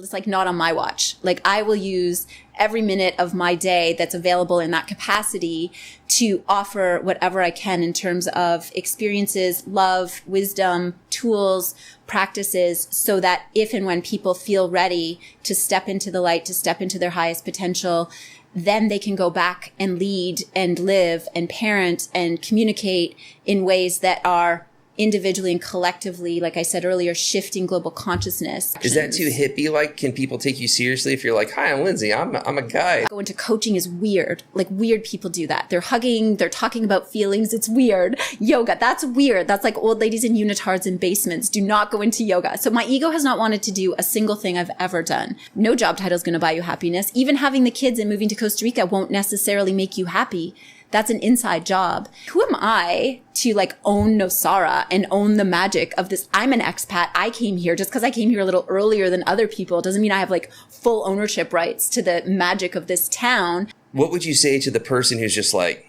It's like not on my watch. Like I will use every minute of my day that's available in that capacity to offer whatever I can in terms of experiences, love, wisdom, tools, practices, so that if and when people feel ready to step into the light, to step into their highest potential, then they can go back and lead and live and parent and communicate in ways that are individually and collectively, like I said earlier, shifting global consciousness. Is that too hippie? Like, can people take you seriously if you're like, hi, I'm Lindsay, I'm a guy? Go into coaching is weird. Like weird people do that. They're hugging, they're talking about feelings. It's weird. Yoga, that's weird. That's like old ladies in unitards in basements. Do not go into yoga. So my ego has not wanted to do a single thing I've ever done. No job title is going to buy you happiness. Even having the kids and moving to Costa Rica won't necessarily make you happy. That's an inside job. Who am I to like own Nosara and own the magic of this? I'm an expat. I came here just because I came here a little earlier than other people. Doesn't mean I have like full ownership rights to the magic of this town. What would you say to the person who's just like,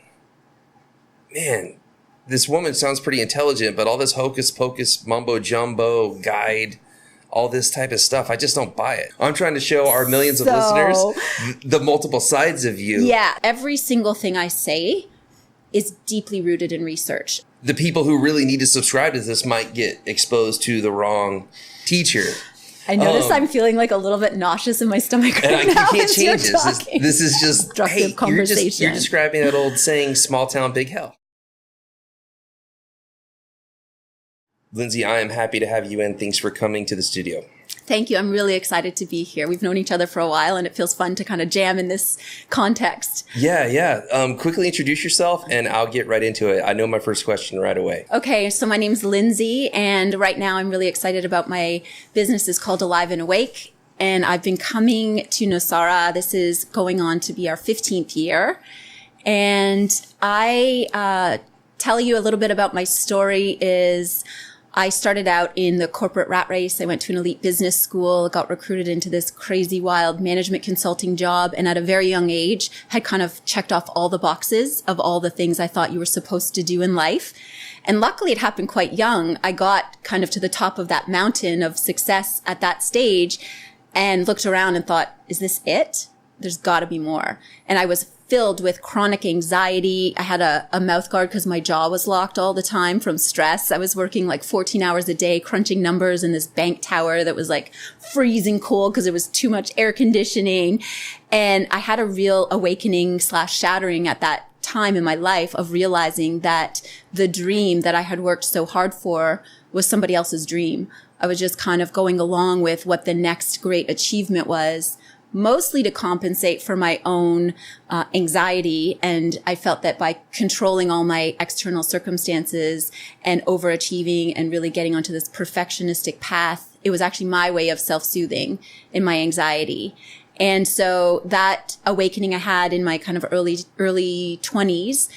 man, this woman sounds pretty intelligent, but all this hocus pocus mumbo jumbo guide, all this type of stuff, I just don't buy it. I'm trying to show our millions of listeners the multiple sides of you. Yeah. Every single thing I say is deeply rooted in research. The people who really need to subscribe to this might get exposed to the wrong teacher. I notice I'm feeling like a little bit nauseous in my stomach right and now. You can't change this. This is just, hey, conversation. You're describing that old saying, small town, big hell. Lindsay, I am happy to have you in. Thanks for coming to the studio. Thank you. I'm really excited to be here. We've known each other for a while, and it feels fun to kind of jam in this context. Yeah. Quickly introduce yourself, and I'll get right into it. I know my first question right away. Okay, so my name's Lindsay, and right now I'm really excited about my business. It's called Alive and Awake, and I've been coming to Nosara. This is going on to be our 15th year, and I tell you a little bit about my story is I started out in the corporate rat race. I went to an elite business school, got recruited into this crazy, wild management consulting job, and at a very young age had kind of checked off all the boxes of all the things I thought you were supposed to do in life. And luckily it happened quite young. I got kind of to the top of that mountain of success at that stage and looked around and thought, is this it? There's got to be more. And I was filled with chronic anxiety. I had a mouth guard because my jaw was locked all the time from stress. I was working like 14 hours a day, crunching numbers in this bank tower that was like freezing cold because there was too much air conditioning. And I had a real awakening / shattering at that time in my life of realizing that the dream that I had worked so hard for was somebody else's dream. I was just kind of going along with what the next great achievement was, mostly to compensate for my own anxiety. And I felt that by controlling all my external circumstances and overachieving and really getting onto this perfectionistic path, it was actually my way of self-soothing in my anxiety. And so that awakening I had in my kind of early 20s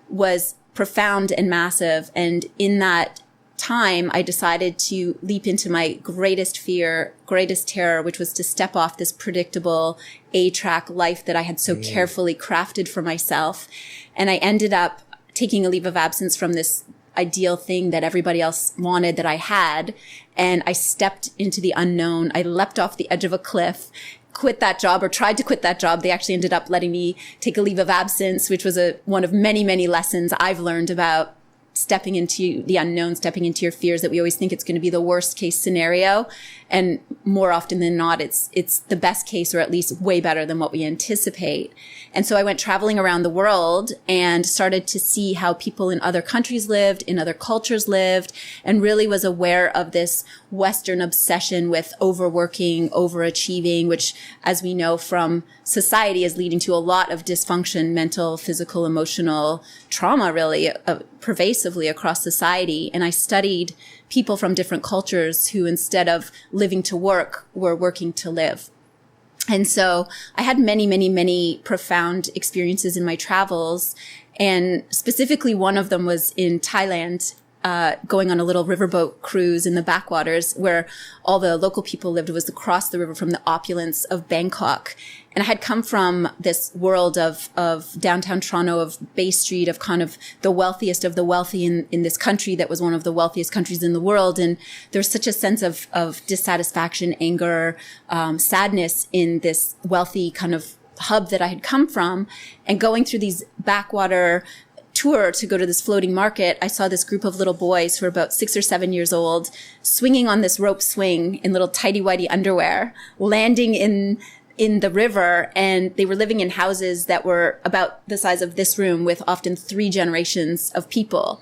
was profound and massive. And in that time, I decided to leap into my greatest fear, greatest terror, which was to step off this predictable A-track life that I had so carefully crafted for myself. And I ended up taking a leave of absence from this ideal thing that everybody else wanted that I had. And I stepped into the unknown. I leapt off the edge of a cliff, quit that job or tried to quit that job. They actually ended up letting me take a leave of absence, which was one of many, many lessons I've learned about stepping into the unknown, stepping into your fears, that we always think it's going to be the worst case scenario. And more often than not, it's the best case, or at least way better than what we anticipate. And so I went traveling around the world and started to see how people in other countries lived, in other cultures lived, and really was aware of this Western obsession with overworking, overachieving, which, as we know from society, is leading to a lot of dysfunction, mental, physical, emotional trauma, really pervasively across society. And I studied people from different cultures who, instead of living to work, were working to live. And so I had many, many, many profound experiences in my travels. And specifically, one of them was in Thailand. going on a little riverboat cruise in the backwaters where all the local people lived was across the river from the opulence of Bangkok. And I had come from this world of downtown Toronto, of Bay Street, of kind of the wealthiest of the wealthy in this country that was one of the wealthiest countries in the world. And there's such a sense of dissatisfaction, anger, sadness in this wealthy kind of hub that I had come from. And going through these backwater tour to go to this floating market, I saw this group of little boys who were about 6 or 7 years old, swinging on this rope swing in little tighty-whitey underwear, landing in the river, and they were living in houses that were about the size of this room with often 3 generations of people.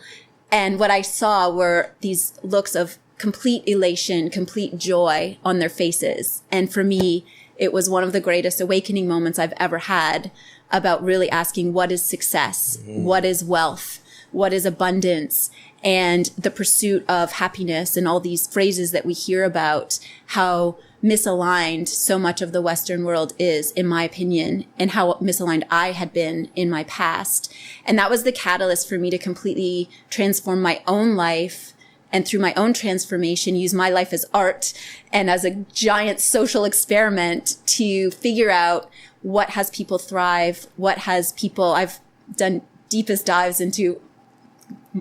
And what I saw were these looks of complete elation, complete joy on their faces. And for me, it was one of the greatest awakening moments I've ever had about really asking, what is success? Mm-hmm. What is wealth? What is abundance? And the pursuit of happiness, and all these phrases that we hear about, how misaligned so much of the Western world is, in my opinion, and how misaligned I had been in my past. And that was the catalyst for me to completely transform my own life, and through my own transformation, use my life as art and as a giant social experiment to figure out what has people thrive, what has people, I've done deepest dives into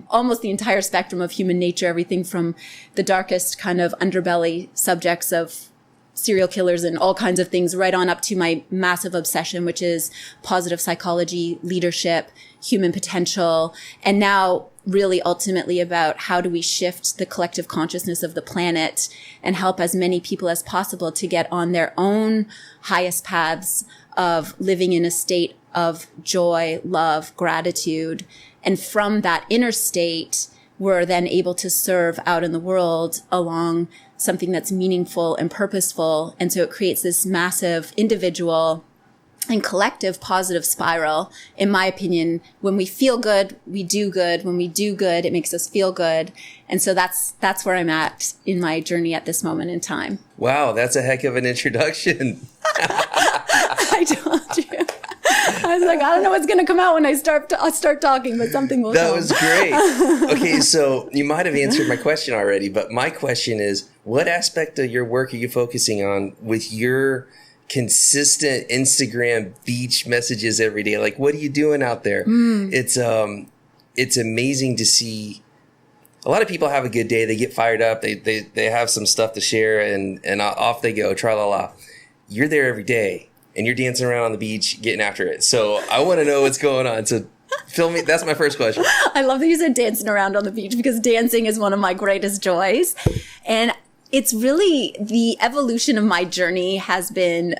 almost the entire spectrum of human nature, everything from the darkest kind of underbelly subjects of serial killers and all kinds of things, right on up to my massive obsession, which is positive psychology, leadership, human potential, and now really ultimately about how do we shift the collective consciousness of the planet and help as many people as possible to get on their own highest paths of living in a state of joy, love, gratitude. And from that inner state, we're then able to serve out in the world along something that's meaningful and purposeful. And so it creates this massive individual and collective positive spiral. In my opinion, when we feel good, we do good. When we do good, it makes us feel good. And so that's where I'm at in my journey at this moment in time. Wow, that's a heck of an introduction. I told you. I was like, I don't know what's going to come out when I start talking, but something will come. That was great. Okay, so you might have answered my question already, but my question is, what aspect of your work are you focusing on with your consistent Instagram beach messages every day? Like, what are you doing out there? It's amazing to see. A lot of people have a good day. They get fired up. They have some stuff to share, and off they go. Tra la la. You're there every day, and you're dancing around on the beach, getting after it. So I want to know what's going on. So fill me. That's my first question. I love that you said dancing around on the beach, because dancing is one of my greatest joys. And it's really the evolution of my journey has been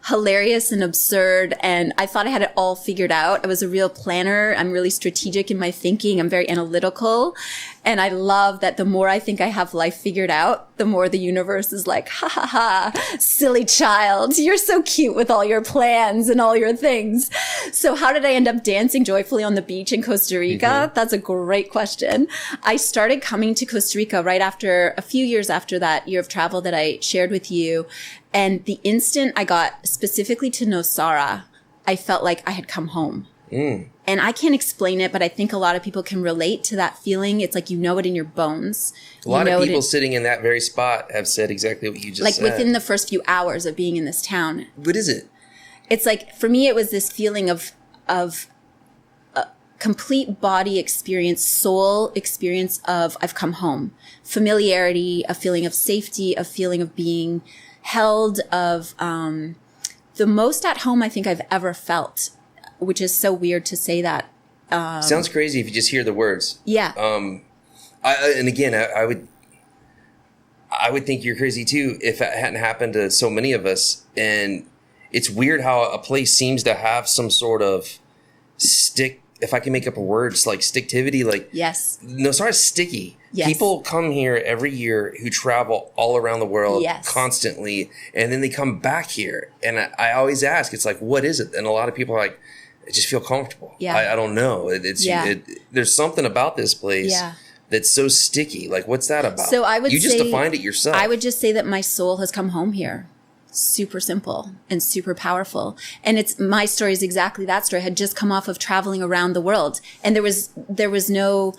hilarious and absurd. And I thought I had it all figured out. I was a real planner. I'm really strategic in my thinking. I'm very analytical. And I love that the more I think I have life figured out, the more the universe is like, ha ha ha, silly child. You're so cute with all your plans and all your things. So how did I end up dancing joyfully on the beach in Costa Rica? Mm-hmm. That's a great question. I started coming to Costa Rica right after, a few years after that year of travel that I shared with you. And the instant I got specifically to Nosara, I felt like I had come home. And I can't explain it, but I think a lot of people can relate to that feeling. It's like, you know it in your bones. A lot of people sitting in that very spot have said exactly what you just said. Like within the first few hours of being in this town. What is it? It's like, for me, it was this feeling of complete body experience, soul experience of I've come home. Familiarity, a feeling of safety, a feeling of being held, of the most at home I think I've ever felt, which is so weird to say that. Sounds crazy if you just hear the words. Yeah. I would think you're crazy too if it hadn't happened to so many of us. And it's weird how a place seems to have some sort of if I can make up a word, it's like sticktivity. Like, yes. Nosara is sticky. Yes. People come here every year who travel all around the world constantly, and then they come back here. And I always ask, it's like, what is it? And a lot of people are like, I just feel comfortable. Yeah. I don't know. There's something about this place that's so sticky. Like, what's that about? So I would you just defined it yourself. I would just say that my soul has come home here. Super simple and super powerful. And my story is exactly that story. I had just come off of traveling around the world, and there was no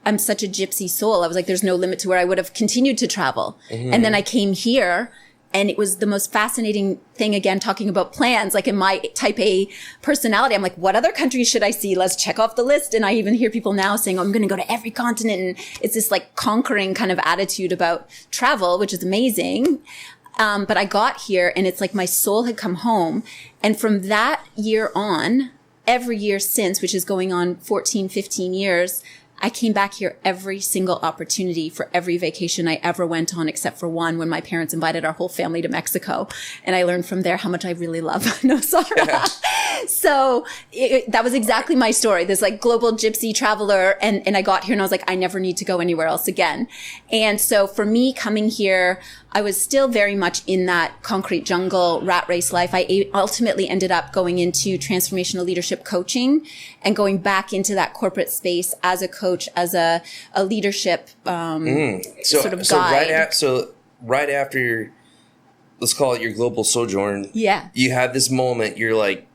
I'm such a gypsy soul. I was like, there's no limit to where I would have continued to travel. And then I came here, and it was the most fascinating thing, again, talking about plans. Like in my type A personality, I'm like, what other countries should I see? Let's check off the list. And I even hear people now saying, oh, I'm going to go to every continent. And it's this like conquering kind of attitude about travel, which is amazing. But I got here, and it's like my soul had come home. And from that year on, every year since, which is going on 14, 15 years, I came back here every single opportunity for every vacation I ever went on, except for one when my parents invited our whole family to Mexico. And I learned from there how much I really love Nosara. Yeah. So that was exactly my story, this like global gypsy traveler. And I got here and I was like, I never need to go anywhere else again. And so for me coming here, I was still very much in that concrete jungle rat race life. I ultimately ended up going into transformational leadership coaching and going back into that corporate space as a coach, as a leadership sort of guide. Right after your, let's call it your global sojourn, you have this moment, you're like,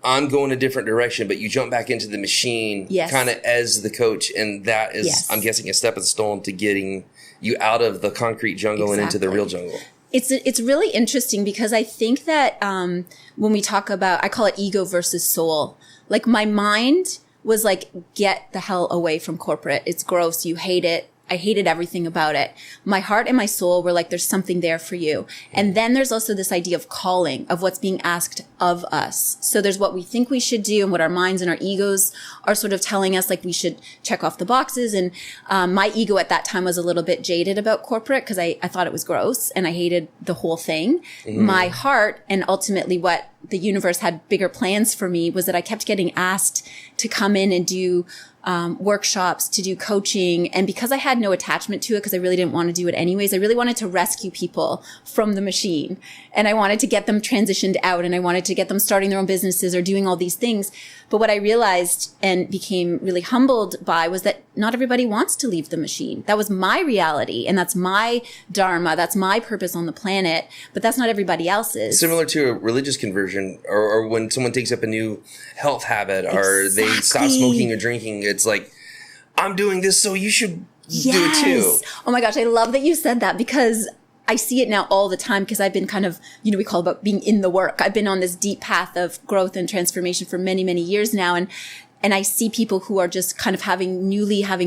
I'm going a different direction, but you jump back into the machine kind of as the coach. And that is, I'm guessing, a stepping stone to getting you out of the concrete jungle and into the real jungle. It's really interesting because I think that when we talk about, I call it ego versus soul. Like my mind was like, get the hell away from corporate. It's gross. You hate it. I hated everything about it. My heart and my soul were like, there's something there for you. And then there's also this idea of calling, of what's being asked of us. So there's what we think we should do and what our minds and our egos are sort of telling us, like we should check off the boxes. And my ego at that time was a little bit jaded about corporate because I thought it was gross and I hated the whole thing. My heart, and ultimately what the universe had bigger plans for me, was that I kept getting asked to come in and do workshops, to do coaching. And because I had no attachment to it, because I really didn't want to do it anyways, I really wanted to rescue people from the machine. And I wanted to get them transitioned out, and I wanted to get them starting their own businesses or doing all these things. But what I realized and became really humbled by was that not everybody wants to leave the machine. That was my reality, and that's my dharma, that's my purpose on the planet, but that's not everybody else's. Similar to a religious conversion, or when someone takes up a new health habit, or they stop smoking or drinking, it's like, I'm doing this, so you should do it too. Oh my gosh, I love that you said that, because I see it now all the time, because I've been kind of, we call about being in the work. I've been on this deep path of growth and transformation for many, many years now. And I see people who are just kind of having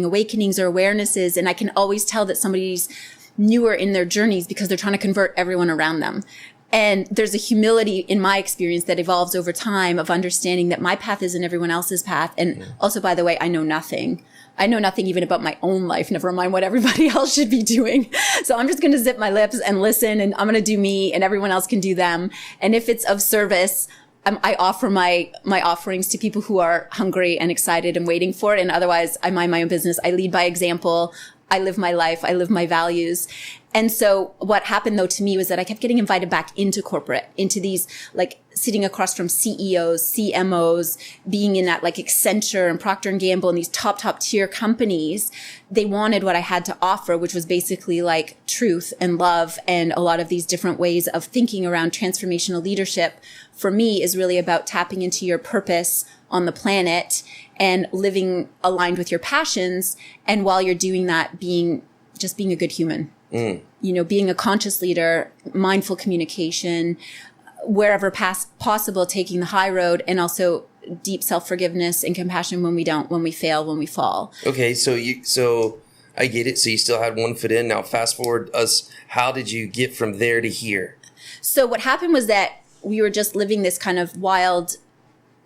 awakenings or awarenesses. And I can always tell that somebody's newer in their journeys because they're trying to convert everyone around them. And there's a humility in my experience that evolves over time of understanding that my path isn't everyone else's path. And also, by the way, I know nothing. I know nothing even about my own life, never mind what everybody else should be doing. So I'm just going to zip my lips and listen, and I'm going to do me, and everyone else can do them. And if it's of service, I offer my offerings to people who are hungry and excited and waiting for it. And otherwise, I mind my own business. I lead by example. I live my life. I live my values. And so what happened though to me was that I kept getting invited back into corporate, into these, like sitting across from CEOs, CMOs, being in that like Accenture and Procter & Gamble and these top tier companies. They wanted what I had to offer, which was basically like truth and love and a lot of these different ways of thinking around transformational leadership. For me is really about tapping into your purpose on the planet and living aligned with your passions. And while you're doing that, being a good human. Being a conscious leader, mindful communication, wherever possible, taking the high road, and also deep self-forgiveness and compassion when we fail, when we fall. Okay. So I get it. So you still had one foot in. Now fast forward us. How did you get from there to here? So what happened was that we were just living this kind of wild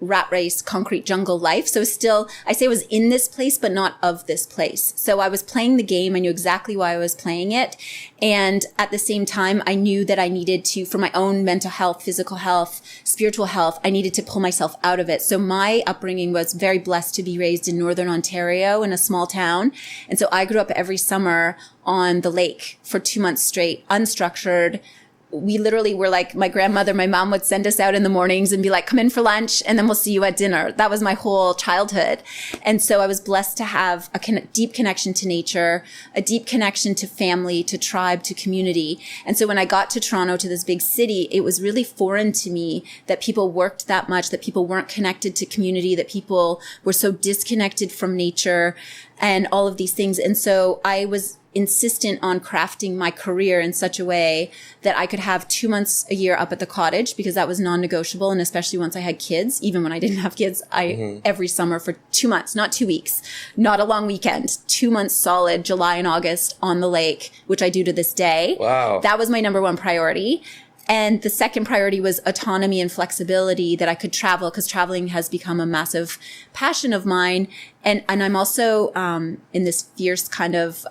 rat race, concrete jungle life. So still, I say I was in this place, but not of this place. So I was playing the game. I knew exactly why I was playing it. And at the same time, I knew that I needed to, for my own mental health, physical health, spiritual health, I needed to pull myself out of it. So my upbringing was very blessed to be raised in Northern Ontario in a small town. And so I grew up every summer on the lake for 2 months straight, unstructured, we literally were like, my grandmother, my mom would send us out in the mornings and be like, come in for lunch and then we'll see you at dinner. That was my whole childhood. And so I was blessed to have a deep connection to nature, a deep connection to family, to tribe, to community. And so when I got to Toronto, to this big city, it was really foreign to me that people worked that much, that people weren't connected to community, that people were so disconnected from nature and all of these things. And so I was insistent on crafting my career in such a way that I could have 2 months a year up at the cottage, because that was non-negotiable. And especially once I had kids, even when I didn't have kids, every summer for 2 months, not 2 weeks, not a long weekend, 2 months solid, July and August on the lake, which I do to this day. Wow. That was my number one priority. And the second priority was autonomy and flexibility, that I could travel, because traveling has become a massive passion of mine. And I'm also in this fierce kind of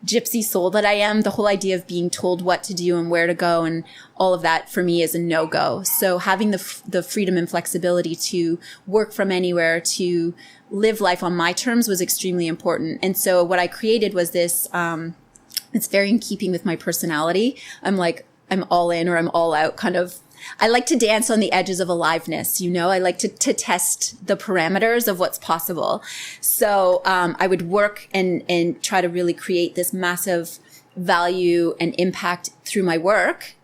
gypsy soul that I am. The whole idea of being told what to do and where to go and all of that for me is a no-go. So having the freedom and flexibility to work from anywhere, to live life on my terms was extremely important. And so what I created was this, it's very in keeping with my personality. I'm all in or I'm all out kind of. I like to dance on the edges of aliveness, I like to test the parameters of what's possible. So I would work and try to really create this massive value and impact through my work.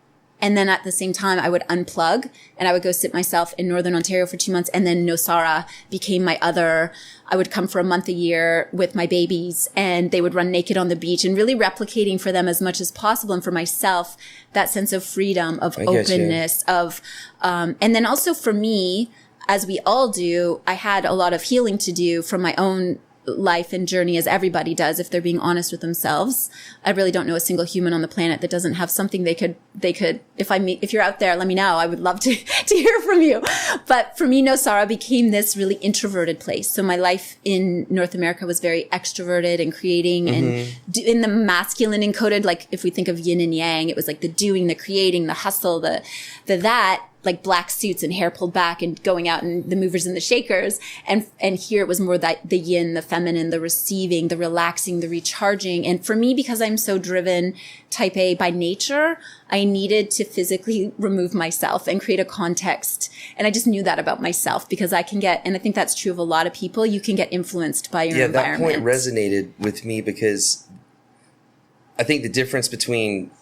And then at the same time, I would unplug and I would go sit myself in Northern Ontario for 2 months. And then Nosara became my other. I would come for a month a year with my babies and they would run naked on the beach, and really replicating for them as much as possible. And for myself, that sense of freedom, of openness, and then also for me, as we all do, I had a lot of healing to do from my own life and journey, as everybody does, if they're being honest with themselves. I really don't know a single human on the planet that doesn't have something they could, if you're out there, let me know. I would love to hear from you. But for me, Nosara became this really introverted place. So my life in North America was very extroverted and creating and in the masculine encoded, like if we think of yin and yang, it was like the doing, the creating, the hustle, the that, like black suits and hair pulled back and going out and the movers and the shakers. And here it was more that the yin, the feminine, the receiving, the relaxing, the recharging. And for me, because I'm so driven type A by nature, I needed to physically remove myself and create a context. And I just knew that about myself, because I can get, and I think that's true of a lot of people, you can get influenced by your environment. That point resonated with me, because I think the difference between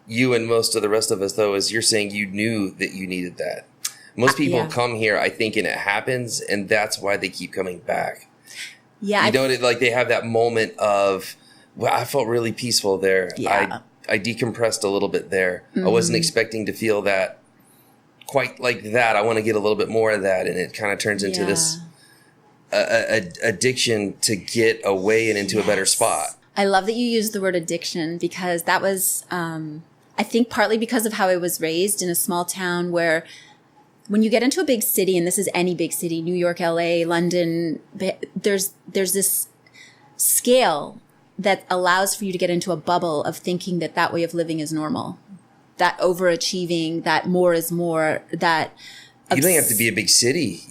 you and most of the rest of us, though, is you're saying you knew that you needed that. Most people come here, I think, and it happens, and that's why they keep coming back. Yeah. Like they have that moment of, well, I felt really peaceful there. Yeah. I decompressed a little bit there. I wasn't expecting to feel that quite like that. I want to get a little bit more of that. And it kind of turns into this addiction to get away and into a better spot. I love that you used the word addiction, because that was, I think partly because of how I was raised in a small town where when you get into a big city, and this is any big city, New York, LA, London, there's this scale that allows for you to get into a bubble of thinking that way of living is normal, that overachieving, that more is more, that you don't have to be a big city.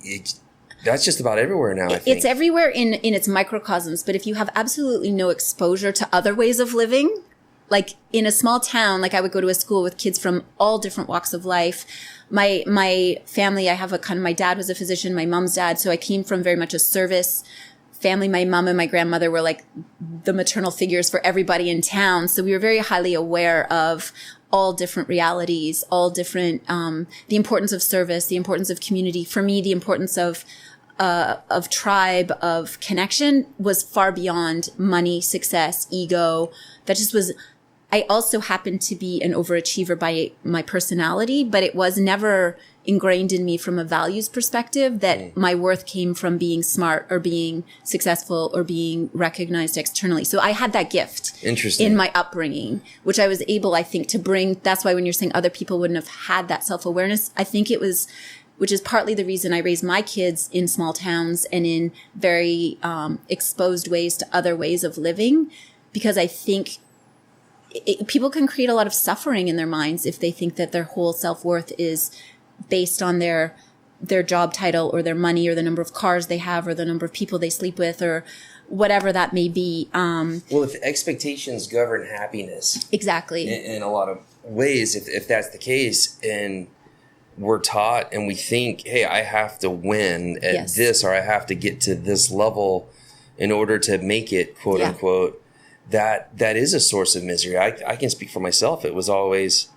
That's just about everywhere now, I think. It's everywhere in its microcosms. But if you have absolutely no exposure to other ways of living, like in a small town, like I would go to a school with kids from all different walks of life. My family, I have my dad was a physician, my mom's dad. So I came from very much a service family. My mom and my grandmother were like the maternal figures for everybody in town. So we were very highly aware of all different realities, all different, the importance of service, the importance of community. For me, the importance of tribe, of connection was far beyond money, success, ego. That just was, I also happened to be an overachiever by my personality, but it was never ingrained in me from a values perspective that my worth came from being smart or being successful or being recognized externally. So I had that gift in my upbringing, which I was able, I think, to bring. That's why when you're saying other people wouldn't have had that self-awareness, I think it was, which is partly the reason I raised my kids in small towns and in very exposed ways to other ways of living, because I think people can create a lot of suffering in their minds if they think that their whole self-worth is based on their job title or their money or the number of cars they have or the number of people they sleep with or whatever that may be. Well, if expectations govern happiness. Exactly. In a lot of ways, if that's the case, and we're taught and we think, hey, I have to win at this, or I have to get to this level in order to make it, quote unquote, that is a source of misery. I can speak for myself. It was always,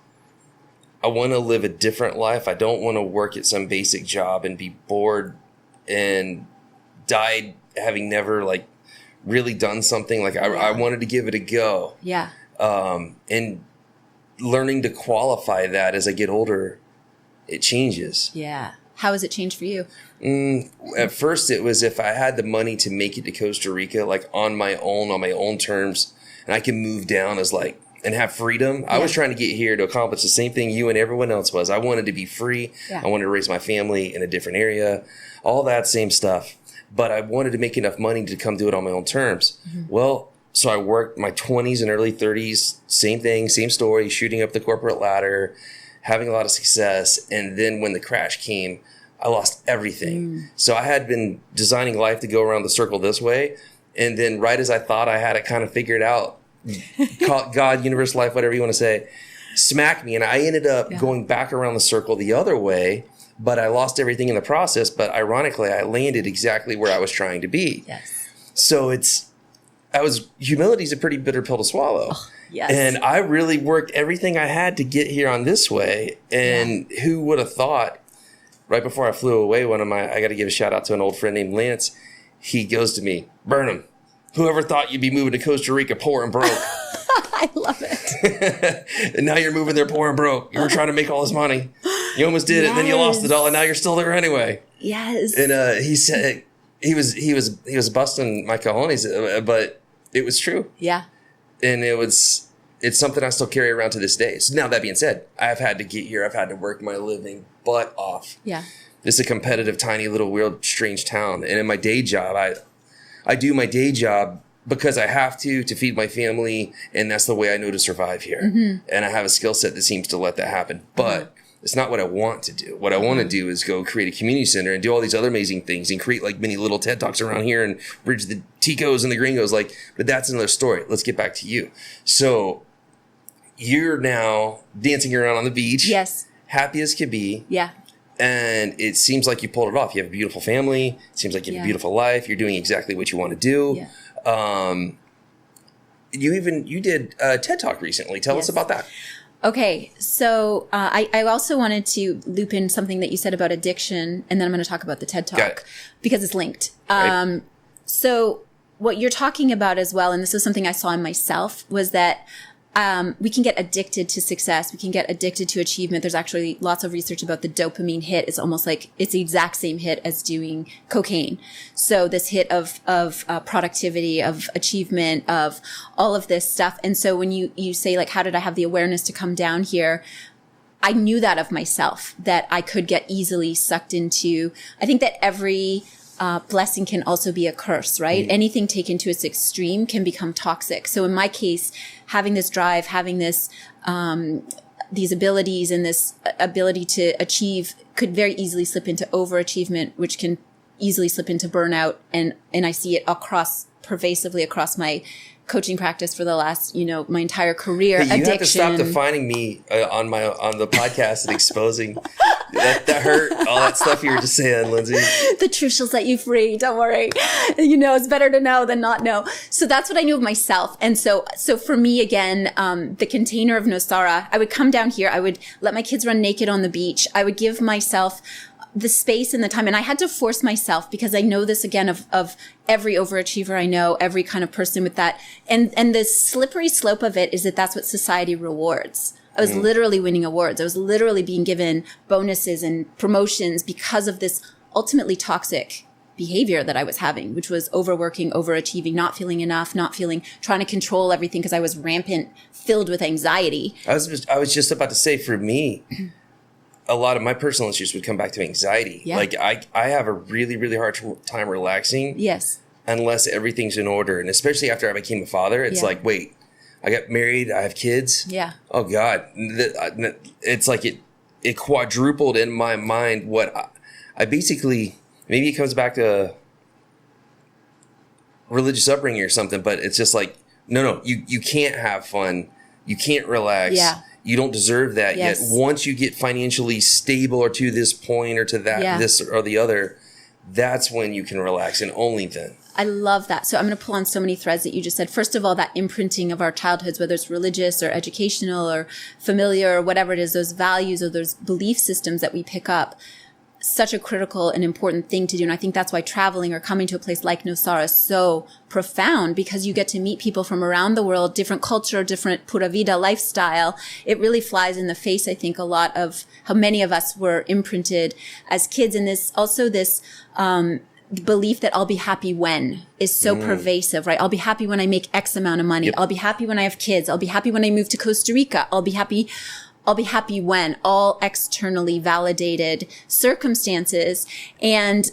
I want to live a different life. I don't want to work at some basic job and be bored and died having never like really done something. Like I wanted to give it a go. Yeah. And learning to qualify that as I get older, it changes. Yeah. How has it changed for you? At first, it was if I had the money to make it to Costa Rica, like on my own terms, and I can move down as like, and have freedom. I was trying to get here to accomplish the same thing you and everyone else was. I wanted to be free. I wanted to raise my family in a different area, all that same stuff. But I wanted to make enough money to come do it on my own terms. Well, so I worked my 20s and early 30s, same thing, same story, shooting up the corporate ladder, having a lot of success. And then when the crash came, I lost everything. So I had been designing life to go around the circle this way. And then right as I thought I had it kind of figured out, God, universe, life, whatever you want to say, smacked me. And I ended up going back around the circle the other way, but I lost everything in the process. But ironically, I landed exactly where I was trying to be. So humility is a pretty bitter pill to swallow. And I really worked everything I had to get here on this way. And who would have thought, right before I flew away, I got to give a shout out to an old friend named Lance. He goes to me, Burnham, whoever thought you'd be moving to Costa Rica poor and broke? I love it. And now you're moving there poor and broke. You were trying to make all this money. You almost did it, and then you lost it all, and now you're still there anyway. And he said he was busting my cojones, but it was true. And it's something I still carry around to this day. So now that being said, I've had to get here. I've had to work my living butt off. This is a competitive, tiny little weird, strange town. And in my day job, I do my day job because I have to feed my family. And that's the way I know to survive here. And I have a skill set that seems to let that happen. But it's not what I want to do. What I want to do is go create a community center and do all these other amazing things and create like many little TED Talks around here and bridge the Ticos and the Gringos. But that's another story. Let's get back to you. So you're now dancing around on the beach. Happy as could be. And it seems like you pulled it off. You have a beautiful family. It seems like you have a beautiful life. You're doing exactly what you want to do. You did a TED Talk recently. Tell us about that. Okay, so I also wanted to loop in something that you said about addiction, and then I'm going to talk about the TED Talk because it's linked. Right. So what you're talking about as well, and this is something I saw in myself, was that we can get addicted to success. We can get addicted to achievement. There's actually lots of research about the dopamine hit. It's almost like it's the exact same hit as doing cocaine. So this hit of productivity, of achievement, of all of this stuff. And so when you say like, how did I have the awareness to come down here? I knew that of myself, that I could get easily sucked into. I think that every blessing can also be a curse, right? Anything taken to its extreme can become toxic. So in my case, having this drive, having this, these abilities and this ability to achieve could very easily slip into overachievement, which can easily slip into burnout. And I see it pervasively across my coaching practice for the last, my entire career. Hey, you have to stop defining me on the podcast and exposing that hurt, all that stuff you were just saying, Lindsay. The truth shall set you free. Don't worry. It's better to know than not know. So that's what I knew of myself. And so for me, again, the container of Nosara, I would come down here. I would let my kids run naked on the beach. I would give myself the space and the time. And I had to force myself because I know this again of every overachiever I know, every kind of person with that. And the slippery slope of it is that that's what society rewards. I was literally winning awards. I was literally being given bonuses and promotions because of this ultimately toxic behavior that I was having, which was overworking, overachieving, not feeling enough, trying to control everything because I was rampant, filled with anxiety. I was just about to say, for me, a lot of my personal issues would come back to anxiety. Like I have a really, really hard time relaxing. Unless everything's in order. And especially after I became a father, it's like, wait, I got married, I have kids. Oh God. It's like it quadrupled in my mind what I basically, maybe it comes back to religious upbringing or something, but it's just like, no, you can't have fun. You can't relax. you don't deserve that yet. Once you get financially stable or to this point or to that, this or the other, that's when you can relax, and only then. I love that. So I'm going to pull on so many threads that you just said. First of all, that imprinting of our childhoods, whether it's religious or educational or familiar or whatever it is, those values or those belief systems that we pick up, such a critical and important thing to do. And I think that's why traveling or coming to a place like Nosara is so profound, because you get to meet people from around the world, different culture, different pura vida lifestyle. It really flies in the face, I think, a lot of how many of us were imprinted as kids. And this belief that I'll be happy when is so pervasive, right? I'll be happy when I make X amount of money. Yep. I'll be happy when I have kids. I'll be happy when I move to Costa Rica. I'll be happy when, all externally validated circumstances. And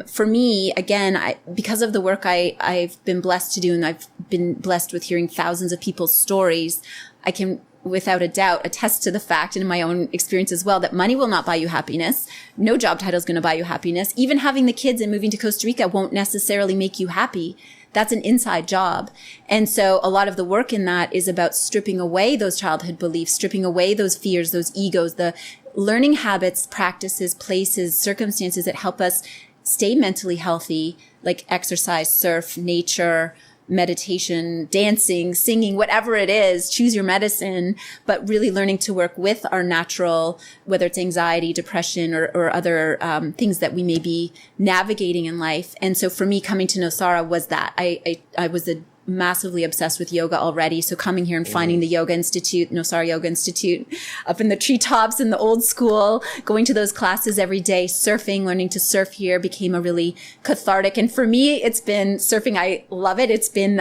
for me, again, because of the work I've been blessed to do, and I've been blessed with hearing thousands of people's stories, I can without a doubt attest to the fact, and in my own experience as well, that money will not buy you happiness. No job title is going to buy you happiness. Even having the kids and moving to Costa Rica won't necessarily make you happy. That's an inside job. And so a lot of the work in that is about stripping away those childhood beliefs, stripping away those fears, those egos, the learning habits, practices, places, circumstances that help us stay mentally healthy, like exercise, surf, nature, meditation, dancing, singing, whatever it is, choose your medicine, but really learning to work with our natural, whether it's anxiety, depression, or other things that we may be navigating in life. And so for me, coming to Nosara was that. I was massively obsessed with yoga already. So coming here and finding the Yoga Institute, Nosara Yoga Institute, up in the treetops in the old school, going to those classes every day, surfing, learning to surf here became a really cathartic. And for me, it's been surfing. I love it. It's been,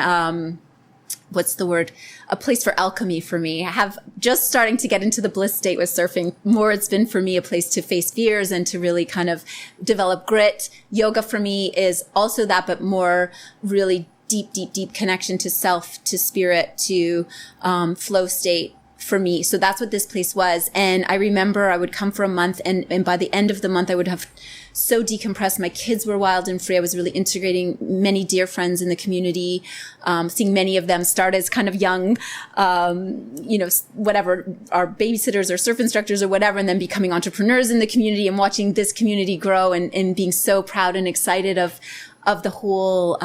what's the word? A place for alchemy for me. I have just starting to get into the bliss state with surfing. More, it's been for me a place to face fears and to really kind of develop grit. Yoga for me is also that, but more really deep connection to self, to spirit, to flow state for me. So that's what this place was. And I remember I would come for a month, and by the end of the month, I would have so decompressed. My kids were wild and free. I was really integrating many dear friends in the community, seeing many of them start as kind of young, whatever, our babysitters or surf instructors or whatever, and then becoming entrepreneurs in the community and watching this community grow and being so proud and excited of the whole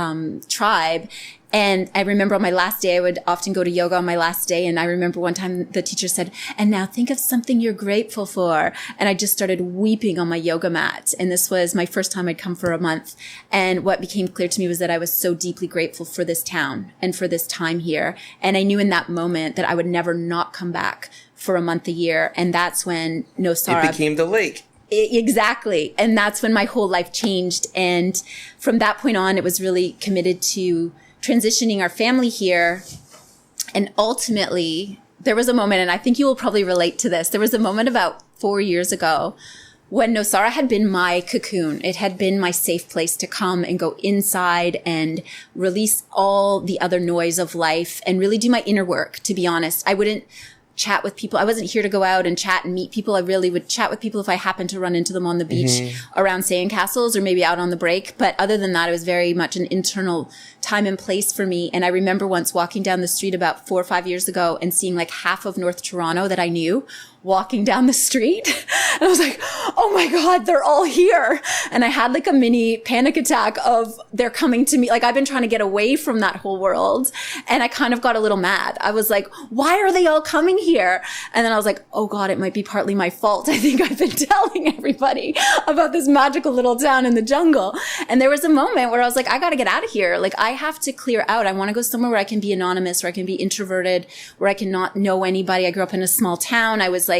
tribe. And I remember on my last day, I would often go to yoga on my last day. And I remember one time the teacher said, and now think of something you're grateful for. And I just started weeping on my yoga mat. And this was my first time I'd come for a month. And what became clear to me was that I was so deeply grateful for this town and for this time here. And I knew in that moment that I would never not come back for a month a year. And that's when Nosara... It became the lake. Exactly. And that's when my whole life changed. And from that point on, it was really committed to transitioning our family here. And ultimately, there was a moment, and I think you will probably relate to this. There was a moment about 4 years ago when Nosara had been my cocoon. It had been my safe place to come and go inside and release all the other noise of life and really do my inner work, to be honest. I wouldn't chat with people. I wasn't here to go out and chat and meet people. I really would chat with people if I happened to run into them on the beach around sandcastles or maybe out on the break. But other than that, it was very much an internal time and place for me. And I remember once walking down the street about 4 or 5 years ago and seeing like half of North Toronto that I knew walking down the street. And I was like, oh my God, they're all here. And I had like a mini panic attack of they're coming to me. Like I've been trying to get away from that whole world. And I kind of got a little mad. I was like, why are they all coming here? And then I was like, oh God, it might be partly my fault. I think I've been telling everybody about this magical little town in the jungle. And there was a moment where I was like, I got to get out of here. Like I have to clear out. I want to go somewhere where I can be anonymous, where I can be introverted, where I can not know anybody. I grew up in a small town. I was like,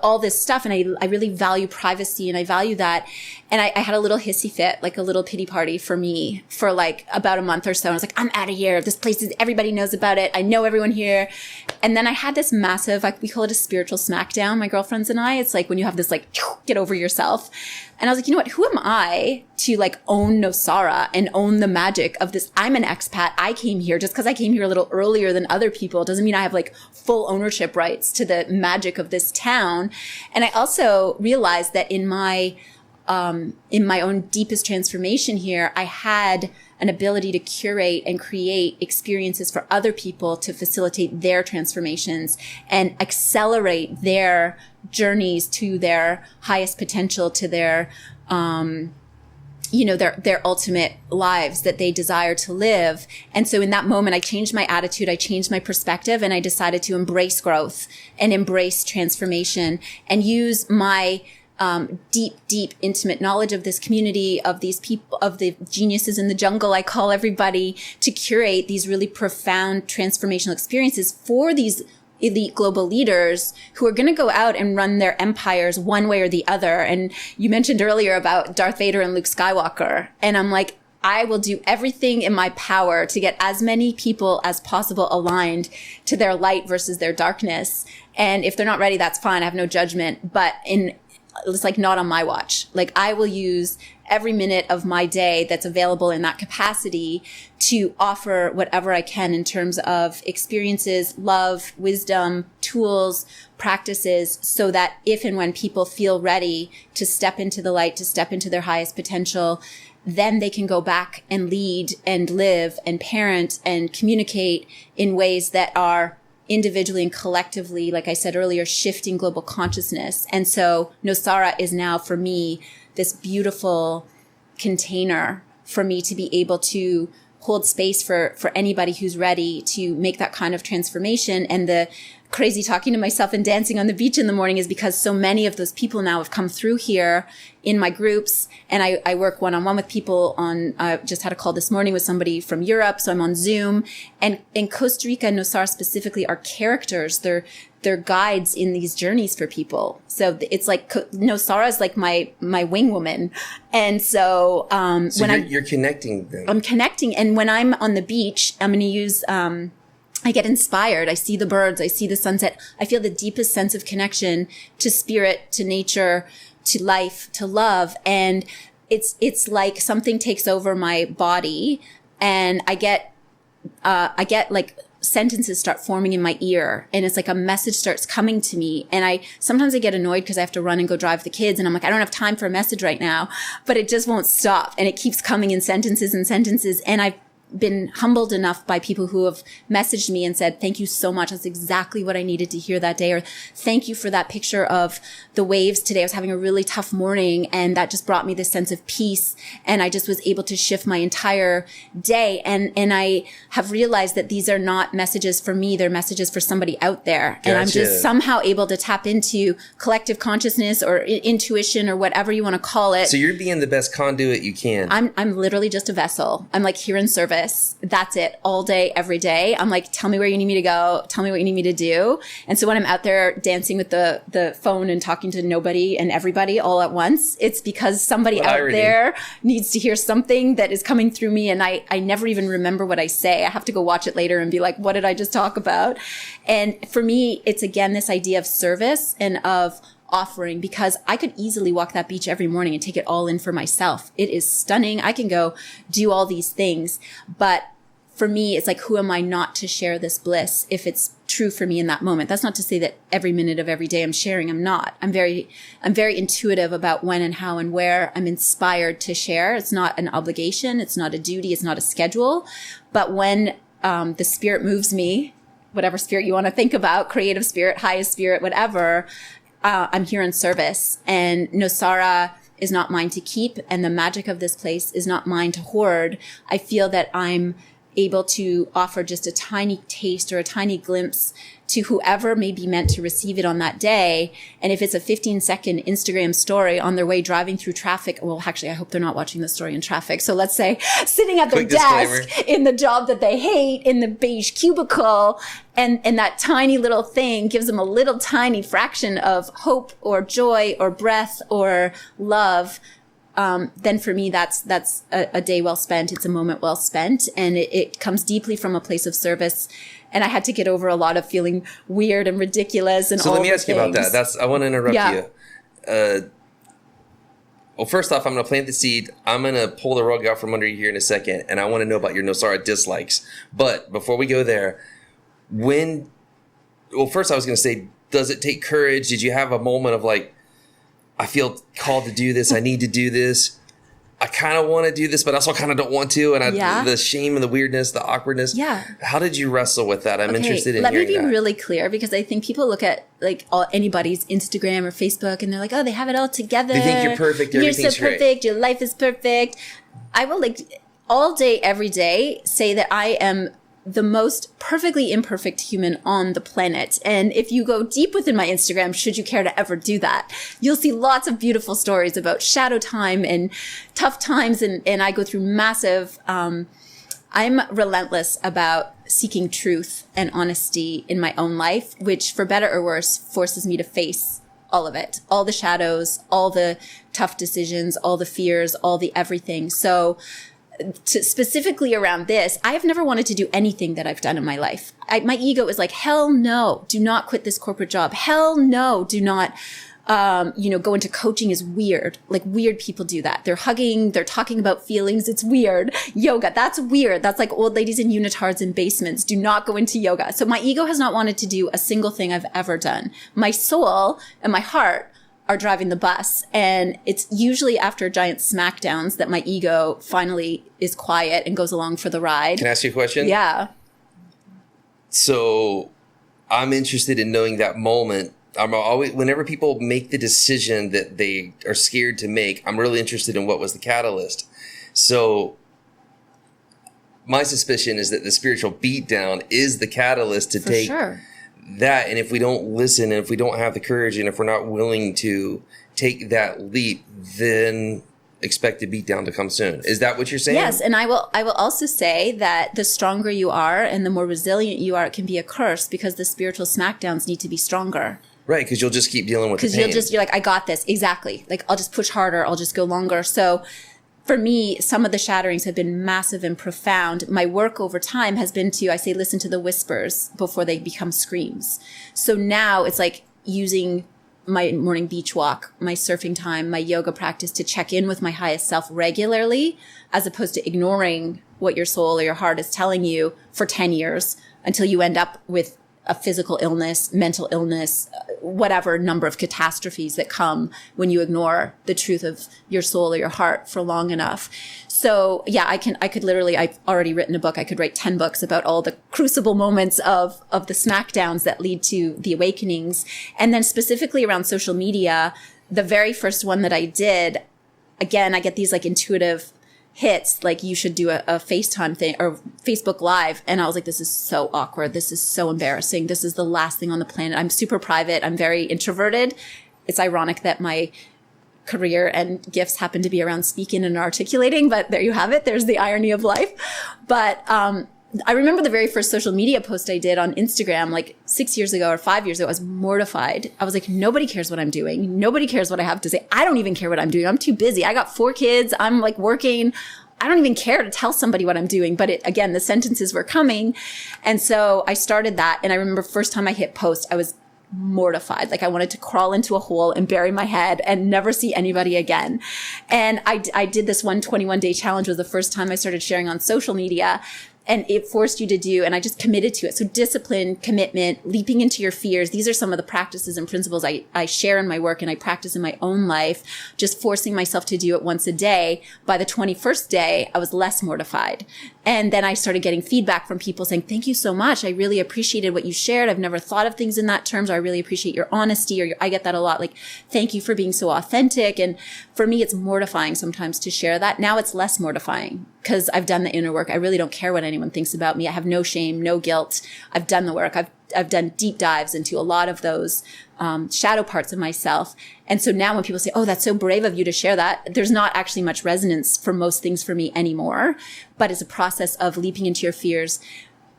all this stuff. And I really value privacy and I value that. And I had a little hissy fit, like a little pity party for me for like about a month or so. And I was like, I'm out of here. This place is, everybody knows about it. I know everyone here. And then I had this massive, like we call it a spiritual smackdown, my girlfriends and I. It's like when you have this like, get over yourself. And I was like, you know what? Who am I to like own Nosara and own the magic of this? I'm an expat. I came here just because I came here a little earlier than other people. Doesn't mean I have like full ownership rights to the magic of this town. And I also realized that in my own deepest transformation here, I had an ability to curate and create experiences for other people to facilitate their transformations and accelerate their journeys to their highest potential, to their, their ultimate lives that they desire to live. And so in that moment, I changed my attitude, I changed my perspective, and I decided to embrace growth and embrace transformation and use my deep, intimate knowledge of this community, of these people, of the geniuses in the jungle, I call everybody, to curate these really profound transformational experiences for these elite global leaders who are going to go out and run their empires one way or the other. And you mentioned earlier about Darth Vader and Luke Skywalker. And I'm like, I will do everything in my power to get as many people as possible aligned to their light versus their darkness. And if they're not ready, that's fine. I have no judgment. But it's like not on my watch. Like I will use every minute of my day that's available in that capacity to offer whatever I can in terms of experiences, love, wisdom, tools, practices, so that if and when people feel ready to step into the light, to step into their highest potential, then they can go back and lead and live and parent and communicate in ways that are individually and collectively, like I said earlier, shifting global consciousness. And so Nosara is now for me this beautiful container for me to be able to hold space for anybody who's ready to make that kind of transformation. And the crazy talking to myself and dancing on the beach in the morning is because so many of those people now have come through here in my groups. And I work one-on-one with people I just had a call this morning with somebody from Europe. So I'm on Zoom. And in Costa Rica and Nosara specifically are characters. They're guides in these journeys for people. So it's like Nosara is like my wing woman. And so, you're connecting them. I'm connecting. And when I'm on the beach, I'm going to use, I get inspired. I see the birds. I see the sunset. I feel the deepest sense of connection to spirit, to nature, to life, to love. And it's like something takes over my body and I get like sentences start forming in my ear and it's like a message starts coming to me. And sometimes I get annoyed because I have to run and go drive the kids. And I'm like, I don't have time for a message right now, but it just won't stop. And it keeps coming in sentences and sentences. And I've been humbled enough by people who have messaged me and said, thank you so much. That's exactly what I needed to hear that day. Or thank you for that picture of the waves today. I was having a really tough morning and that just brought me this sense of peace. And I just was able to shift my entire day. And I have realized that these are not messages for me. They're messages for somebody out there. Gotcha. And I'm just somehow able to tap into collective consciousness or intuition or whatever you want to call it. So you're being the best conduit you can. I'm literally just a vessel. I'm like here in service. That's it all day, every day. I'm like, tell me where you need me to go. Tell me what you need me to do. And so when I'm out there dancing with the phone and talking to nobody and everybody all at once, it's because somebody out there needs to hear something that is coming through me. And I never even remember what I say. I have to go watch it later and be like, what did I just talk about? And for me, it's again, this idea of service and of offering, because I could easily walk that beach every morning and take it all in for myself. It is stunning. I can go do all these things. But for me, it's like, who am I not to share this bliss if it's true for me in that moment? That's not to say that every minute of every day I'm sharing. I'm not. I'm very intuitive about when and how and where I'm inspired to share. It's not an obligation. It's not a duty. It's not a schedule. But when the spirit moves me, whatever spirit you want to think about, creative spirit, highest spirit, whatever, I'm here in service. And Nosara is not mine to keep. And the magic of this place is not mine to hoard. I feel that I'm able to offer just a tiny taste or a tiny glimpse to whoever may be meant to receive it on that day. And if it's a 15-second Instagram story on their way driving through traffic, well, actually, I hope they're not watching the story in traffic. So let's say sitting at their desk in the job that they hate in the beige cubicle, and that tiny little thing gives them a little tiny fraction of hope or joy or breath or love. Then for me, that's a day well spent. It's a moment well spent. And it comes deeply from a place of service. And I had to get over a lot of feeling weird and ridiculous and all. So let me ask you about that. I want to interrupt you. Well, first off, I'm going to plant the seed. I'm going to pull the rug out from under you here in a second. And I want to know about your Nosara dislikes. But before we go there, first I was going to say, does it take courage? Did you have a moment of like, I feel called to do this. I need to do this. I kind of want to do this, but also kind of don't want to. And the shame and the weirdness, the awkwardness. Yeah. How did you wrestle with that? I'm interested in hearing that. Let me be really clear, because I think people look at like anybody's Instagram or Facebook and they're like, oh, they have it all together. They think you're perfect. You're so perfect. Great. Your life is perfect. I will all day, every day say that I am the most perfectly imperfect human on the planet. And if you go deep within my Instagram, should you care to ever do that, you'll see lots of beautiful stories about shadow time and tough times. And I go through massive, I'm relentless about seeking truth and honesty in my own life, which for better or worse forces me to face all of it, all the shadows, all the tough decisions, all the fears, all the everything. So specifically around this, I have never wanted to do anything that I've done in my life. My ego is like, hell no, do not quit this corporate job. Hell no, do not, go into coaching is weird. Like weird people do that. They're hugging, they're talking about feelings. It's weird. Yoga, that's weird. That's like old ladies in unitards in basements. Do not go into yoga. So my ego has not wanted to do a single thing I've ever done. My soul and my heart are driving the bus. And it's usually after giant smackdowns that my ego finally is quiet and goes along for the ride. Can I ask you a question? Yeah. So I'm interested in knowing that moment. I'm always, whenever people make the decision that they are scared to make, I'm really interested in what was the catalyst. So my suspicion is that the spiritual beatdown is the catalyst to take that. And if we don't listen, and if we don't have the courage, and if we're not willing to take that leap, then expect the beatdown to come soon. Is that what you're saying? Yes. And I will also say that the stronger you are and the more resilient you are, it can be a curse, because the spiritual smackdowns need to be stronger. Right. Because you'll just keep dealing with the pain. Because you're like, I got this. Exactly. Like, I'll just push harder. I'll just go longer. So for me, some of the shatterings have been massive and profound. My work over time has been to, I say, listen to the whispers before they become screams. So now it's like using my morning beach walk, my surfing time, my yoga practice to check in with my highest self regularly, as opposed to ignoring what your soul or your heart is telling you for 10 years until you end up with a physical illness, mental illness, whatever number of catastrophes that come when you ignore the truth of your soul or your heart for long enough. So yeah, I've already written a book. I could write 10 books about all the crucible moments of the smackdowns that lead to the awakenings. And then specifically around social media, the very first one that I did, again, I get these like intuitive hits, like, you should do a FaceTime thing or Facebook Live. And I was like, this is so awkward. This is so embarrassing. This is the last thing on the planet. I'm super private. I'm very introverted. It's ironic that my career and gifts happen to be around speaking and articulating, but there you have it. There's the irony of life. But, I remember the very first social media post I did on Instagram, like 6 years ago or 5 years ago. I was mortified. I was like, nobody cares what I'm doing. Nobody cares what I have to say. I don't even care what I'm doing. I'm too busy. I got 4 kids. I'm like working. I don't even care to tell somebody what I'm doing. But again, the sentences were coming. And so I started that. And I remember first time I hit post, I was mortified. Like, I wanted to crawl into a hole and bury my head and never see anybody again. And I did this 21-day challenge. Was the first time I started sharing on social media. And it forced you to do, and I just committed to it. So discipline, commitment, leaping into your fears. These are some of the practices and principles I share in my work and I practice in my own life, just forcing myself to do it once a day. By the 21st day, I was less mortified. And then I started getting feedback from people saying, thank you so much. I really appreciated what you shared. I've never thought of things in that terms. Or I really appreciate your honesty. I get that a lot. Like, thank you for being so authentic. And for me, it's mortifying sometimes to share that. Now it's less mortifying because I've done the inner work. I really don't care what anyone thinks about me. I have no shame, no guilt. I've done the work. I've done deep dives into a lot of those shadow parts of myself. And so now when people say, oh, that's so brave of you to share that, there's not actually much resonance for most things for me anymore. But it's a process of leaping into your fears.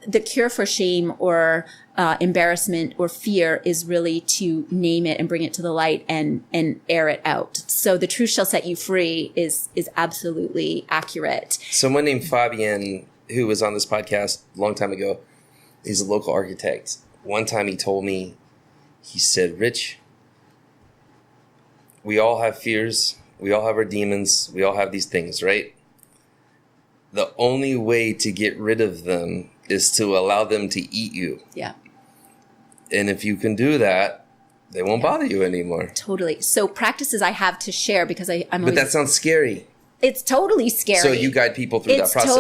The cure for shame or embarrassment or fear is really to name it and bring it to the light and air it out. So the truth shall set you free is absolutely accurate. Someone named Fabian, who was on this podcast a long time ago, he's a local architect. One time he told me, he said, Rich, we all have fears. We all have our demons. We all have these things, right? The only way to get rid of them is to allow them to eat you. Yeah. And if you can do that, they won't bother you anymore. Totally. So practices I have to share because I'm But that sounds scary. It's totally scary. So you guide people through that process.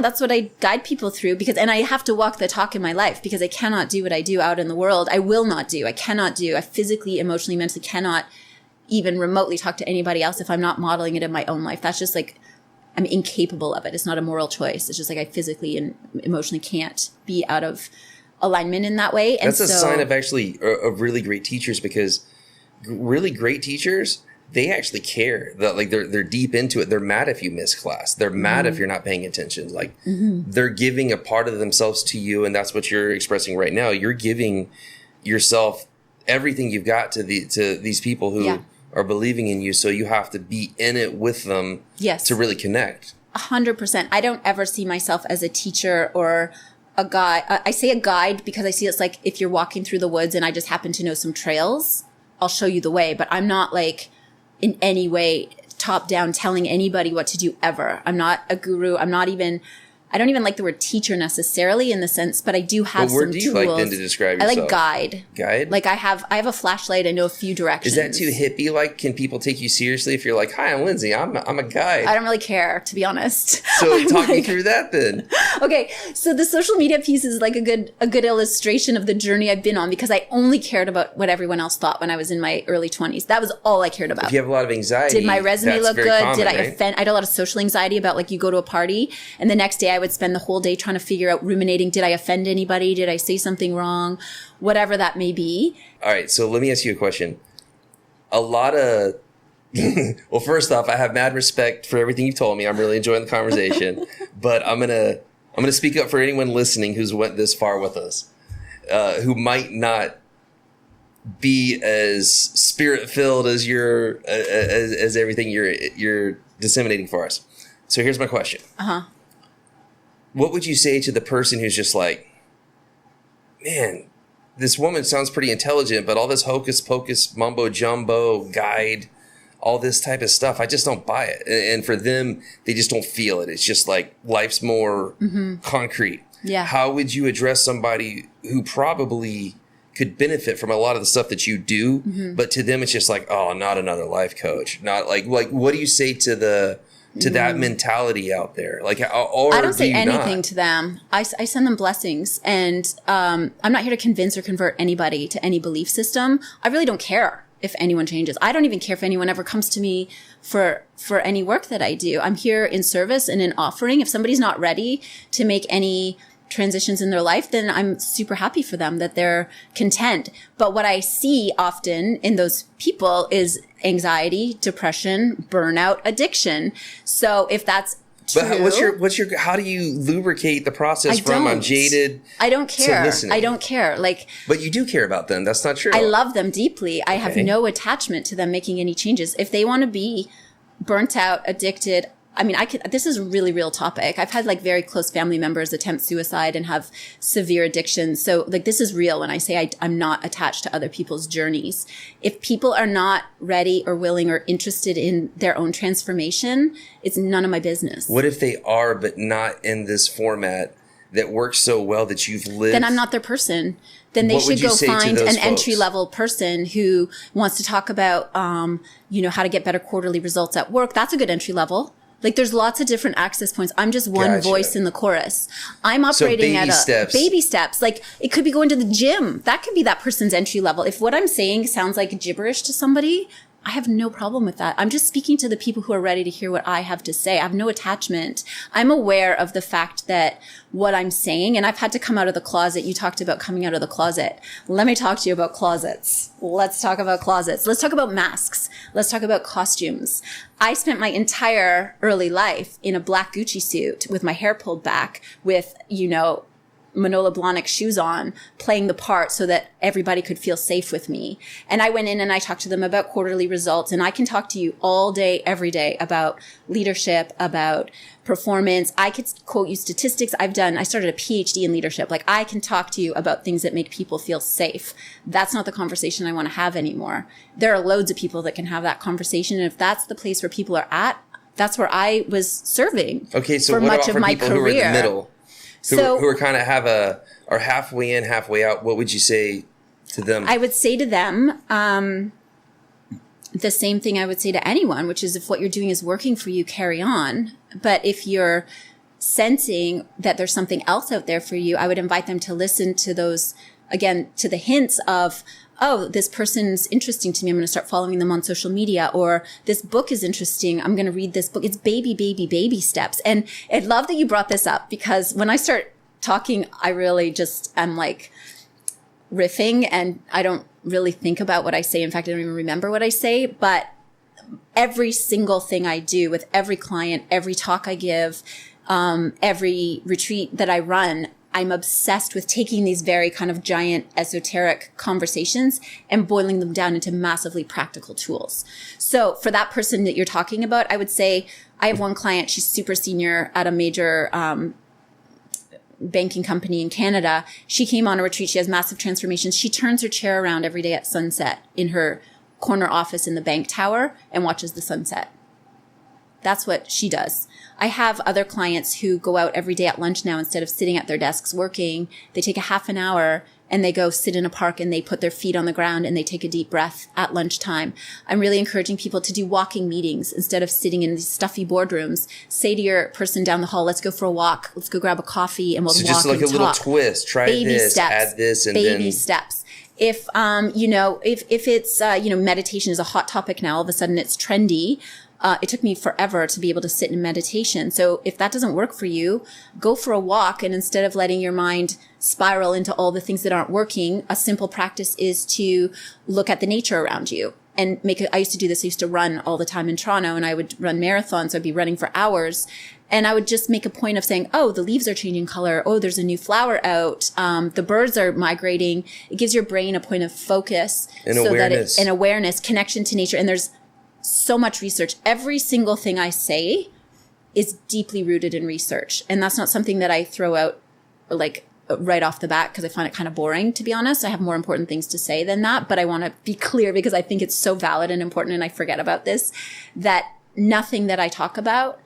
That's what I guide people through and I have to walk the talk in my life because I cannot do what I do out in the world. I will not do. I cannot do. I physically, emotionally, mentally cannot even remotely talk to anybody else if I'm not modeling it in my own life. That's just like, I'm incapable of it. It's not a moral choice. It's just like I physically and emotionally can't be out of alignment in that way. And that's a sign of actually of really great teachers, because really great teachers, they actually care. They're deep into it. They're mad if you miss class. They're mad if you're not paying attention. Like they're giving a part of themselves to you, and that's what you're expressing right now. You're giving yourself everything you've got to these people who are believing in you. So you have to be in it with them to really connect. 100%. I don't ever see myself as a teacher or a guide. I say a guide because I see it's like if you're walking through the woods and I just happen to know some trails, I'll show you the way. But I'm not like in any way top down telling anybody what to do ever. I'm not a guru. I don't even like the word teacher necessarily in the sense, but I do have some tools. What word do you like then to describe yourself? I like guide. Guide? Like I have a flashlight. I know a few directions. Is that too hippie? Like, can people take you seriously if you're like, hi, I'm Lindsay. I'm a guide. I don't really care, to be honest. So talk me through that then. Okay. So the social media piece is like a good illustration of the journey I've been on, because I only cared about what everyone else thought when I was in my early 20s. That was all I cared about. If you have a lot of anxiety, did my resume look good? Common, did I offend? I had a lot of social anxiety about like you go to a party and the next day I would spend the whole day trying to figure out, ruminating, did I offend anybody? Did I say something wrong? Whatever that may be. All right. So let me ask you a question. A lot of, well, first off, I have mad respect for everything you've told me. I'm really enjoying the conversation, but I'm going to speak up for anyone listening who's went this far with us, who might not be as spirit filled as as everything you're disseminating for us. So here's my question. What would you say to the person who's just like, man, this woman sounds pretty intelligent, but all this hocus pocus, mumbo jumbo, guide, all this type of stuff, I just don't buy it. And for them, they just don't feel it. It's just like life's more concrete. Yeah. How would you address somebody who probably could benefit from a lot of the stuff that you do, but to them it's just like, oh, not another life coach. Not like what do you say to that mentality out there? Like, or I don't say anything to them. I send them blessings, and I'm not here to convince or convert anybody to any belief system. I really don't care if anyone changes. I don't even care if anyone ever comes to me for any work that I do. I'm here in service and in offering. If somebody's not ready to make any transitions in their life, then I'm super happy for them that they're content. But what I see often in those people is anxiety, depression, burnout, addiction. So if that's true, but how do you lubricate the process from I'm jaded? I don't care. To listening? I don't care. Like, but you do care about them. That's not true. I love them deeply. I have no attachment to them making any changes. If they want to be burnt out, addicted, I mean, this is a really real topic. I've had like very close family members attempt suicide and have severe addictions. So like, this is real when I say I'm not attached to other people's journeys. If people are not ready or willing or interested in their own transformation, it's none of my business. What if they are, but not in this format that works so well that you've lived? Then I'm not their person. Then they should go find an entry-level person who wants to talk about, how to get better quarterly results at work. That's a good entry level. Like, there's lots of different access points. I'm just one voice in the chorus. I'm operating baby steps. Like, it could be going to the gym. That could be that person's entry level. If what I'm saying sounds like gibberish to somebody, I have no problem with that. I'm just speaking to the people who are ready to hear what I have to say. I have no attachment. I'm aware of the fact that what I'm saying, and I've had to come out of the closet. You talked about coming out of the closet. Let me talk to you about closets. Let's talk about closets. Let's talk about masks. Let's talk about costumes. I spent my entire early life in a black Gucci suit with my hair pulled back with, Manolo Blahnik shoes on, playing the part so that everybody could feel safe with me. And I went in and I talked to them about quarterly results. And I can talk to you all day, every day about leadership, about performance. I could quote you statistics. I started a PhD in leadership. Like, I can talk to you about things that make people feel safe. That's not the conversation I want to have anymore. There are loads of people that can have that conversation. And if that's the place where people are at, that's where I was serving. Okay, so for what much about of my people career. Who are in the middle? Who are kind of are halfway in, halfway out? What would you say to them? I would say to them, the same thing I would say to anyone, which is if what you're doing is working for you, carry on. But if you're sensing that there's something else out there for you, I would invite them to listen to those, again, to the hints of, oh, this person's interesting to me. I'm going to start following them on social media, or this book is interesting. I'm going to read this book. It's baby steps. And I'd love that you brought this up, because when I start talking, I really just am like riffing and I don't really think about what I say. In fact, I don't even remember what I say, but every single thing I do with every client, every talk I give, every retreat that I run, I'm obsessed with taking these very kind of giant esoteric conversations and boiling them down into massively practical tools. So for that person that you're talking about, I would say I have one client, she's super senior at a major banking company in Canada. She came on a retreat. She has massive transformations. She turns her chair around every day at sunset in her corner office in the bank tower and watches the sunset. That's what she does. I have other clients who go out every day at lunch now. Instead of sitting at their desks working, they take a half an hour and they go sit in a park and they put their feet on the ground and they take a deep breath at lunchtime. I'm really encouraging people to do walking meetings instead of sitting in these stuffy boardrooms. Say to your person down the hall, let's go for a walk. Let's go grab a coffee and we'll walk and talk. So just like a little twist. Try baby this, steps, add this, and baby steps. If, if it's, meditation is a hot topic now, all of a sudden it's trendy. It took me forever to be able to sit in meditation. So if that doesn't work for you, go for a walk. And instead of letting your mind spiral into all the things that aren't working, a simple practice is to look at the nature around you and I used to do this. I used to run all the time in Toronto and I would run marathons. I'd be running for hours and I would just make a point of saying, oh, the leaves are changing color. Oh, there's a new flower out. The birds are migrating. It gives your brain a point of focus. And awareness. An awareness, connection to nature. And there's so much research. Every single thing I say is deeply rooted in research. And that's not something that I throw out like right off the bat because I find it kind of boring, to be honest. I have more important things to say than that. But I want to be clear because I think it's so valid and important, and I forget about this, that nothing that I talk about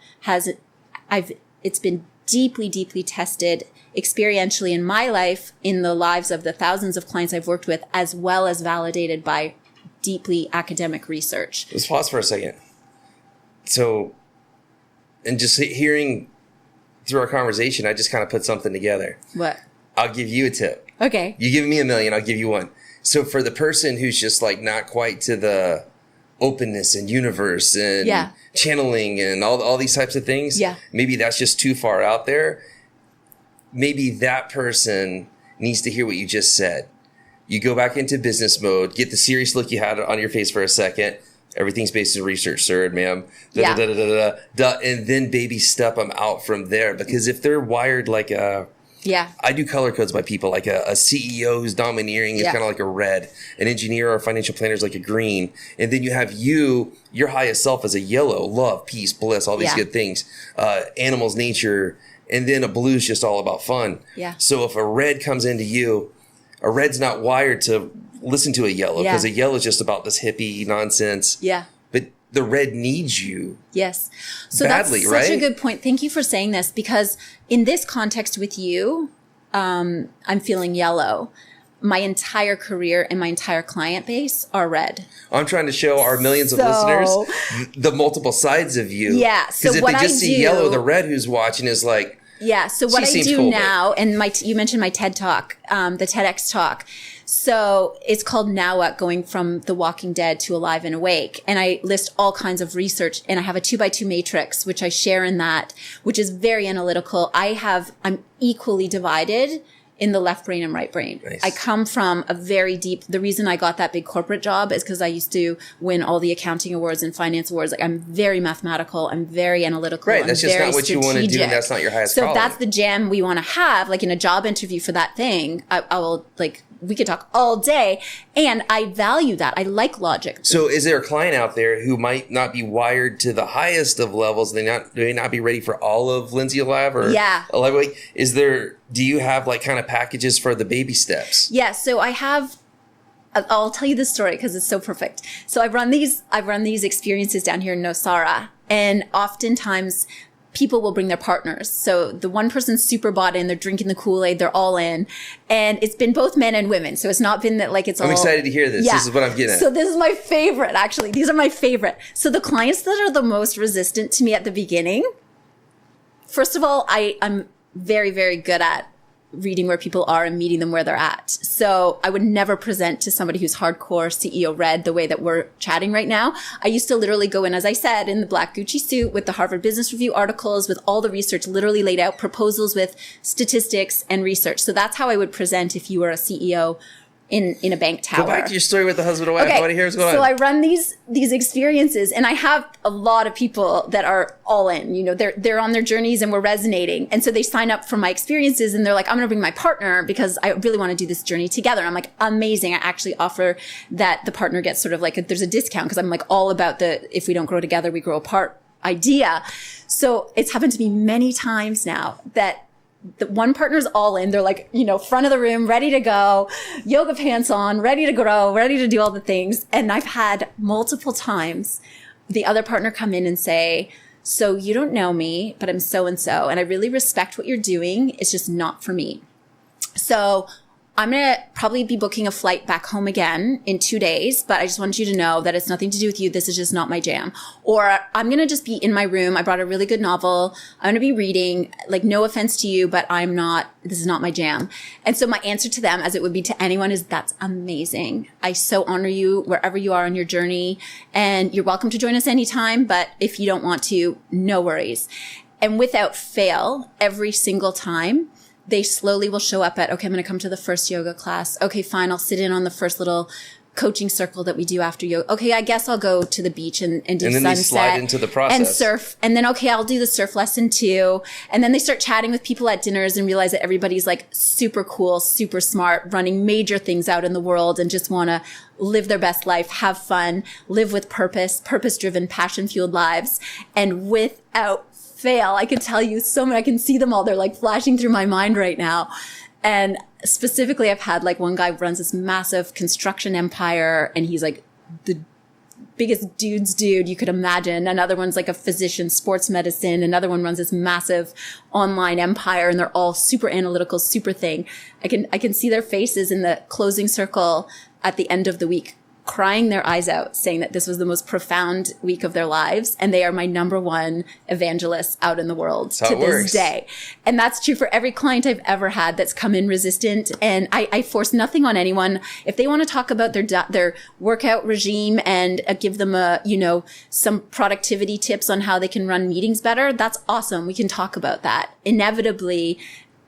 it's been deeply, deeply tested experientially in my life, in the lives of the thousands of clients I've worked with, as well as validated by deeply academic research. Let's pause for a second. So, and just hearing through our conversation, I just kind of put something together. What? I'll give you a tip. Okay. You give me $1 million, I'll give you one. So for the person who's just like not quite to the openness and universe and channeling and all these types of things, maybe that's just too far out there. Maybe that person needs to hear what you just said. You go back into business mode, get the serious look you had on your face for a second. Everything's based in research, sir, ma'am. And then baby step them out from there. Because if they're wired like I do color codes by people. Like a CEO who's domineering is kind of like a red. An engineer or a financial planner is like a green. And then you have your highest self as a yellow. Love, peace, bliss, all these good things. Animals, nature. And then a blue is just all about fun. Yeah. So if a red comes into you, a red's not wired to listen to a yellow because a yellow is just about this hippie nonsense. Yeah. But the red needs you. Yes. So badly, that's such a good point. Thank you for saying this, because in this context with you, I'm feeling yellow. My entire career and my entire client base are red. I'm trying to show our millions of listeners the multiple sides of you. Yeah. Because if they just see yellow, the red who's watching is like, yeah. So what I do now, and you mentioned my TED Talk, the TEDx talk. So it's called Now What, going from The Walking Dead to Alive and Awake. And I list all kinds of research, and I have a 2x2 matrix, which I share in that, which is very analytical. I'm equally divided in the left brain and right brain. Nice. I come from the reason I got that big corporate job is because I used to win all the accounting awards and finance awards. Like, I'm very mathematical. I'm very analytical. Right. That's just not what you want to do. And that's not your highest calling. So if that's the jam we want to have, like in a job interview for that thing, I will we could talk all day, and I value that. I like logic. So is there a client out there who might not be wired to the highest of levels? They may not be ready for all of Lindsay Alive or Alive Awake? Do you have like kind of packages for the baby steps? Yeah. So I'll tell you the story because it's so perfect. So I've run these experiences down here in Nosara, and oftentimes people will bring their partners. So the one person's super bought in, they're drinking the Kool-Aid, they're all in. And it's been both men and women. So it's not been that like it's all... I'm excited to hear this. Yeah. This is what I'm getting at. So this is my favorite, actually. These are my favorite. So the clients that are the most resistant to me at the beginning, first of all, I'm very, very good at reading where people are and meeting them where they're at. So I would never present to somebody who's hardcore CEO red the way that we're chatting right now. I used to literally go in, as I said, in the black Gucci suit with the Harvard Business Review articles, with all the research literally laid out, proposals with statistics and research. So that's how I would present if you were a CEO in a bank tower. Go back to your story with the husband and wife. I want to hear what's going on. So I run these experiences, and I have a lot of people that are all in. You know, they're on their journeys and we're resonating. And so they sign up for my experiences and they're like, I'm going to bring my partner because I really want to do this journey together. And I'm like, amazing. I actually offer that the partner gets sort of like there's a discount because I'm like all about the if we don't grow together, we grow apart idea. So it's happened to me many times now that the one partner's all in. They're like, you know, front of the room, ready to go, yoga pants on, ready to grow, ready to do all the things. And I've had multiple times the other partner come in and say, so you don't know me, but I'm so-and-so, and I really respect what you're doing. It's just not for me. So I'm going to probably be booking a flight back home again in 2 days, but I just want you to know that it's nothing to do with you. This is just not my jam. Or I'm going to just be in my room. I brought a really good novel. I'm going to be reading, like, no offense to you, but this is not my jam. And so my answer to them, as it would be to anyone, is that's amazing. I so honor you wherever you are on your journey, and you're welcome to join us anytime. But if you don't want to, no worries. And without fail, every single time, they slowly will show up at, okay, I'm going to come to the first yoga class. Okay, fine. I'll sit in on the first little coaching circle that we do after yoga. Okay, I guess I'll go to the beach and do and then sunset. they slide into the process. And surf. And then, okay, I'll do the surf lesson too. And then they start chatting with people at dinners and realize that everybody's like super cool, super smart, running major things out in the world and just want to live their best life, have fun, live with purpose, purpose-driven, passion-fueled lives. And without fail, I can tell you so many, I can see them all. They're like flashing through my mind right now. And specifically, I've had like one guy runs this massive construction empire, and he's like the biggest dude you could imagine. Another one's like a physician, sports medicine. Another one runs this massive online empire, and they're all super analytical, super thing. I can see their faces in the closing circle at the end of the week, crying their eyes out, saying that this was the most profound week of their lives. And they are my number one evangelists out in the world to this day. And that's true for every client I've ever had that's come in resistant. And I force nothing on anyone. If they want to talk about their workout regime and give them some productivity tips on how they can run meetings better, that's awesome. We can talk about that. Inevitably,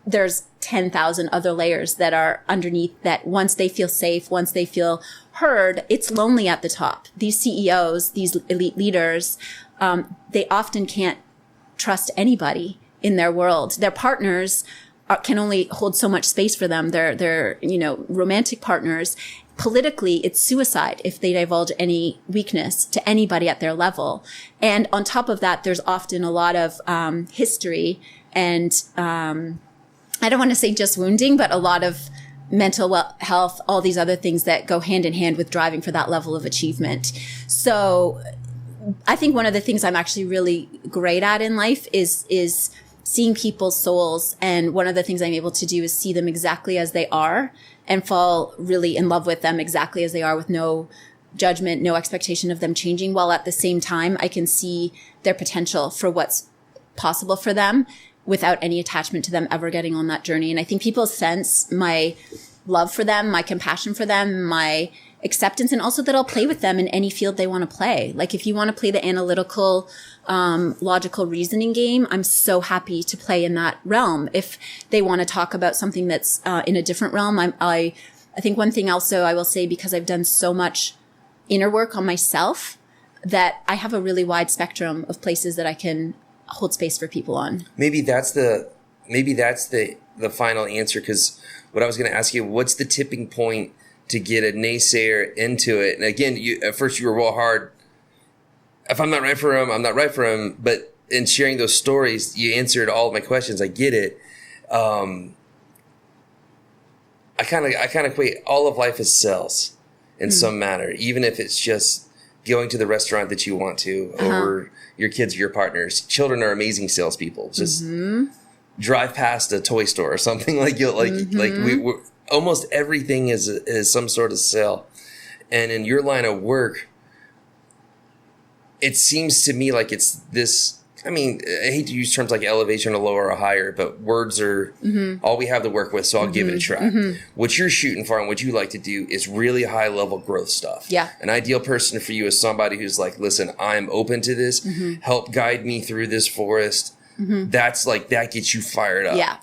there's 10,000 other layers that are underneath that. Once they feel safe, once they feel heard, it's lonely at the top. These CEOs, these elite leaders, they often can't trust anybody in their world. Their partners can only hold so much space for them. They're romantic partners. Politically, it's suicide if they divulge any weakness to anybody at their level. And on top of that, there's often a lot of history and I don't want to say just wounding, but a lot of mental health, all these other things that go hand in hand with driving for that level of achievement. So I think one of the things I'm actually really great at in life is seeing people's souls. And one of the things I'm able to do is see them exactly as they are and fall really in love with them exactly as they are, with no judgment, no expectation of them changing, while at the same time I can see their potential for what's possible for them without any attachment to them ever getting on that journey. And I think people sense my love for them, my compassion for them, my acceptance, and also that I'll play with them in any field they want to play. Like if you want to play the analytical, logical reasoning game, I'm so happy to play in that realm. If they want to talk about something that's in a different realm, I think one thing also I will say, because I've done so much inner work on myself, that I have a really wide spectrum of places that I can hold space for people on. Maybe that's the final answer, because what I was going to ask you, what's the tipping point to get a naysayer into it? And again, at first you were real hard. If I'm not right for him, I'm not right for him. But in sharing those stories, you answered all of my questions. I get it. I kind of equate all of life as cells in some manner, even if it's just going to the restaurant that you want to over your kids or your partners. Children are amazing salespeople. Just drive past a toy store or something like we're almost everything is some sort of sale. And in your line of work, it seems to me like it's this. I mean, I hate to use terms like elevation or lower or higher, but words are all we have to work with, so I'll give it a try. What you're shooting for and what you like to do is really high level growth stuff. Yeah. An ideal person for you is somebody who's like, listen, I'm open to this. Help guide me through this forest. That's like, that gets you fired up. Yeah.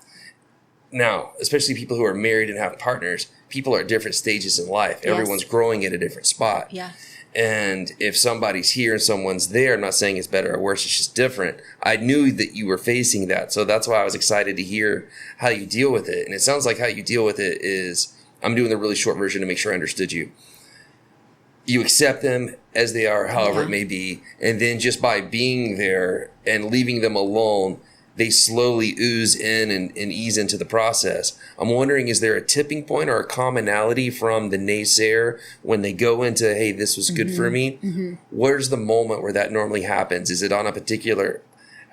Now, especially people who are married and have partners, people are at different stages in life. Yes. Everyone's growing at a different spot. Yeah. And if somebody's here and someone's there, I'm not saying it's better or worse, it's just different. I knew that you were facing that. So that's why I was excited to hear how you deal with it. And it sounds like how you deal with it is, I'm doing the really short version to make sure I understood you. You accept them as they are, however it may be. And then just by being there and leaving them alone, they slowly ooze in and ease into the process. I'm wondering, is there a tipping point or a commonality from the naysayer when they go into, hey, this was good for me? Where's the moment where that normally happens? Is it on a particular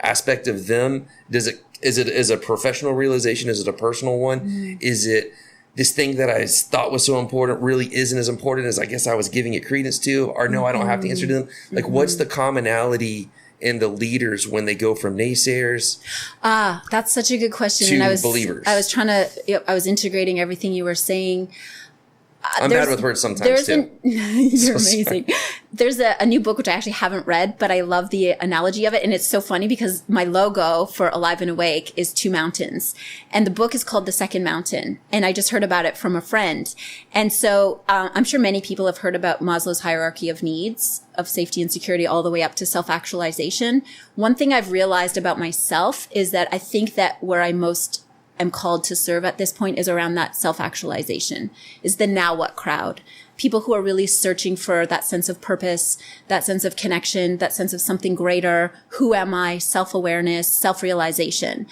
aspect of them? Is it a professional realization? Is it a personal one? Is it this thing that I thought was so important really isn't as important as I guess I was giving it credence to? Or no, I don't have the answer to them. Like, what's the commonality in the leaders when they go from naysayers? That's such a good question. To And I was believers. I was integrating everything you were saying. I'm bad with words sometimes too. You're amazing. There's a new book, which I actually haven't read, but I love the analogy of it. And it's so funny because my logo for Alive and Awake is 2 mountains. And the book is called The Second Mountain. And I just heard about it from a friend. And so I'm sure many people have heard about Maslow's hierarchy of needs, of safety and security, all the way up to self-actualization. One thing I've realized about myself is that I think that where I most am called to serve at this point is around that self-actualization, is the now what crowd. People who are really searching for that sense of purpose, that sense of connection, that sense of something greater. Who am I? Self-awareness, self-realization.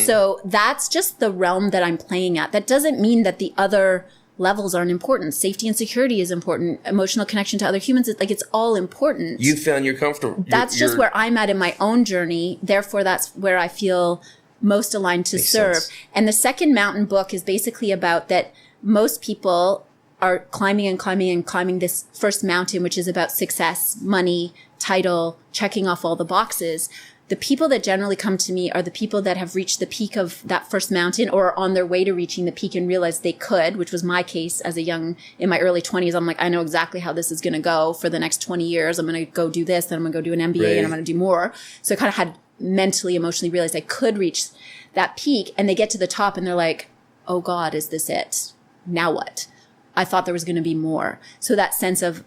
So that's just the realm that I'm playing at. That doesn't mean that the other levels aren't important. Safety and security is important. Emotional connection to other humans, it's all important. You found you're comfortable. That's just where I'm at in my own journey. Therefore, that's where I feel most aligned to serve. Sense. And the Second Mountain book is basically about that most people are climbing and climbing and climbing this first mountain, which is about success, money, title, checking off all the boxes. The people that generally come to me are the people that have reached the peak of that first mountain or are on their way to reaching the peak and realize they could, which was my case as in my early 20s. I'm like, I know exactly how this is going to go for the next 20 years. I'm going to go do this, then I'm going to go do an MBA, and I'm going to do more. So I kind of had mentally, emotionally realized I could reach that peak, and they get to the top and they're like, oh God, is this it? Now what? I thought there was going to be more. So that sense of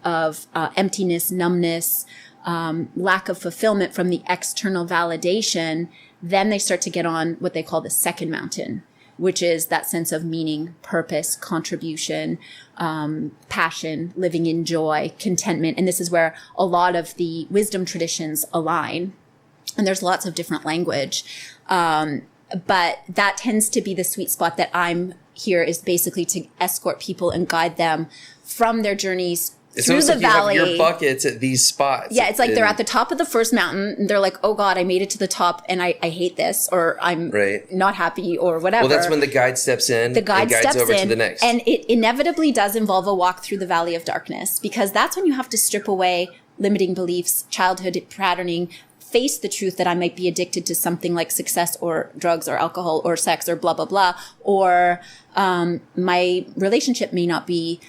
emptiness, numbness, lack of fulfillment from the external validation, then they start to get on what they call the second mountain, which is that sense of meaning, purpose, contribution, passion, living in joy, contentment. And this is where a lot of the wisdom traditions align. And there's lots of different language. But that tends to be the sweet spot that I'm here, is basically to escort people and guide them from their journeys through the valley. You have your buckets at these spots. Yeah, it's like they're at the top of the first mountain and they're like, oh God, I made it to the top and I hate this, or I'm not happy, or whatever. Well, that's when the guide steps in. The guide steps over in to the next. And it inevitably does involve a walk through the valley of darkness, because that's when you have to strip away limiting beliefs, childhood patterning, face the truth that I might be addicted to something like success or drugs or alcohol or sex or blah, blah, blah. Or my relationship may not be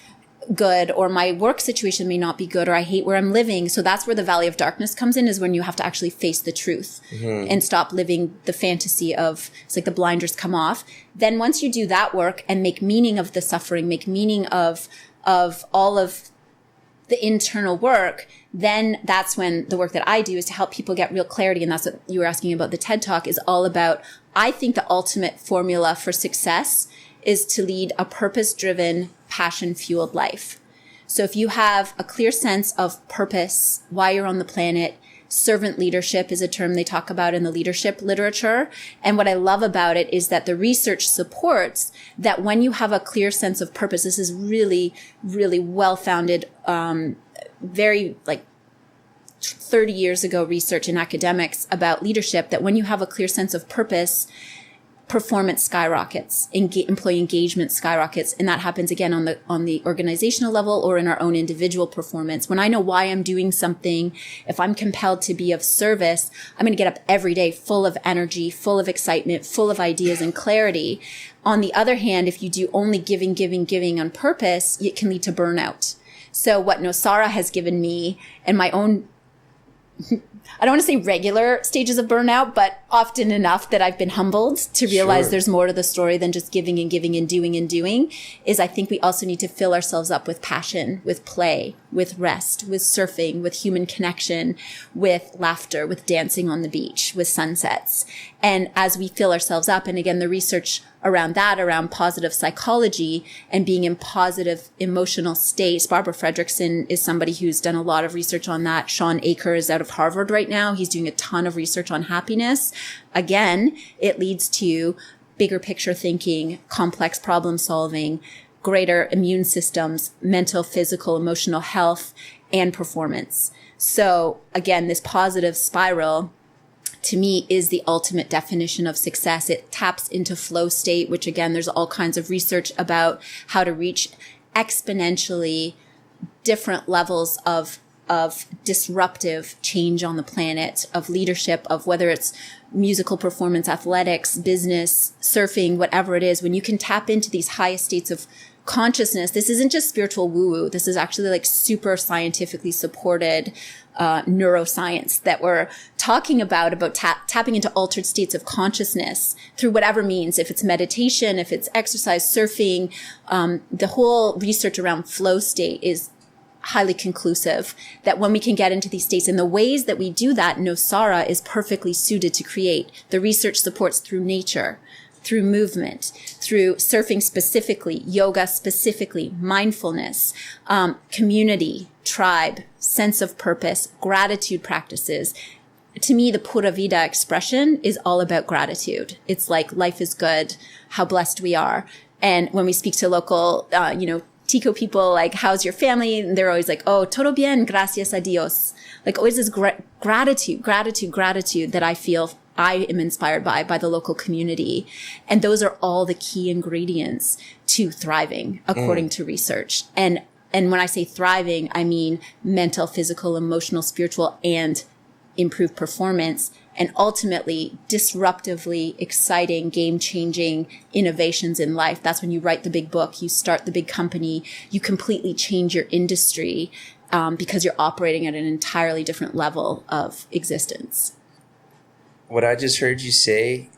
good, or my work situation may not be good, or I hate where I'm living. So that's where the valley of darkness comes in, is when you have to actually face the truth and stop living the fantasy of, it's like the blinders come off. Then once you do that work and make meaning of the suffering, make meaning of all of the internal work, then that's when the work that I do is to help people get real clarity. And that's what you were asking about. The TED Talk is all about, I think the ultimate formula for success is to lead a purpose-driven, passion-fueled life. So if you have a clear sense of purpose, why you're on the planet, servant leadership is a term they talk about in the leadership literature. And what I love about it is that the research supports that when you have a clear sense of purpose, this is really, really well-founded, very 30 years ago research in academics about leadership that when you have a clear sense of purpose, performance skyrockets, employee engagement skyrockets, and that happens again on the organizational level or in our own individual performance. When I know why I'm doing something, if I'm compelled to be of service, I'm going to get up every day full of energy, full of excitement, full of ideas and clarity. On the other hand, if you do only giving on purpose, it can lead to burnout. So what Nosara has given me and my own, I don't want to say regular stages of burnout, but often enough that I've been humbled to realize there's more to the story than just giving and doing, is I think we also need to fill ourselves up with passion, with play, with rest, with surfing, with human connection, with laughter, with dancing on the beach, with sunsets. And as we fill ourselves up, and again, the research around that, around positive psychology and being in positive emotional states. Barbara Fredrickson is somebody who's done a lot of research on that. Sean Aker is out of Harvard right now. He's doing a ton of research on happiness. Again, it leads to bigger picture thinking, complex problem solving, greater immune systems, mental, physical, emotional health, and performance. So again, this positive spiral to me is the ultimate definition of success. It taps into flow state, which again, there's all kinds of research about how to reach exponentially different levels of disruptive change on the planet, of leadership, of whether it's musical performance, athletics, business, surfing, whatever it is. When you can tap into these highest states of consciousness, this isn't just spiritual woo-woo. This is actually like super scientifically supported neuroscience that we're talking about tapping into altered states of consciousness through whatever means, if it's meditation, if it's exercise, surfing. The whole research around flow state is highly conclusive that when we can get into these states and the ways that we do that, Nosara is perfectly suited to create. The research supports through nature, through movement, through surfing specifically, yoga specifically, mindfulness, community, tribe, sense of purpose, gratitude practices. To me, the Pura Vida expression is all about gratitude. It's like life is good, how blessed we are. And when we speak to local, Tico people, like, how's your family? And they're always like, oh, todo bien, gracias a Dios. Like always this gratitude that I feel I am inspired by the local community. And those are all the key ingredients to thriving, according to research. And when I say thriving, I mean mental, physical, emotional, spiritual, and improved performance. And ultimately, disruptively exciting, game-changing innovations in life. That's when you write the big book, you start the big company, you completely change your industry because you're operating at an entirely different level of existence. What I just heard you say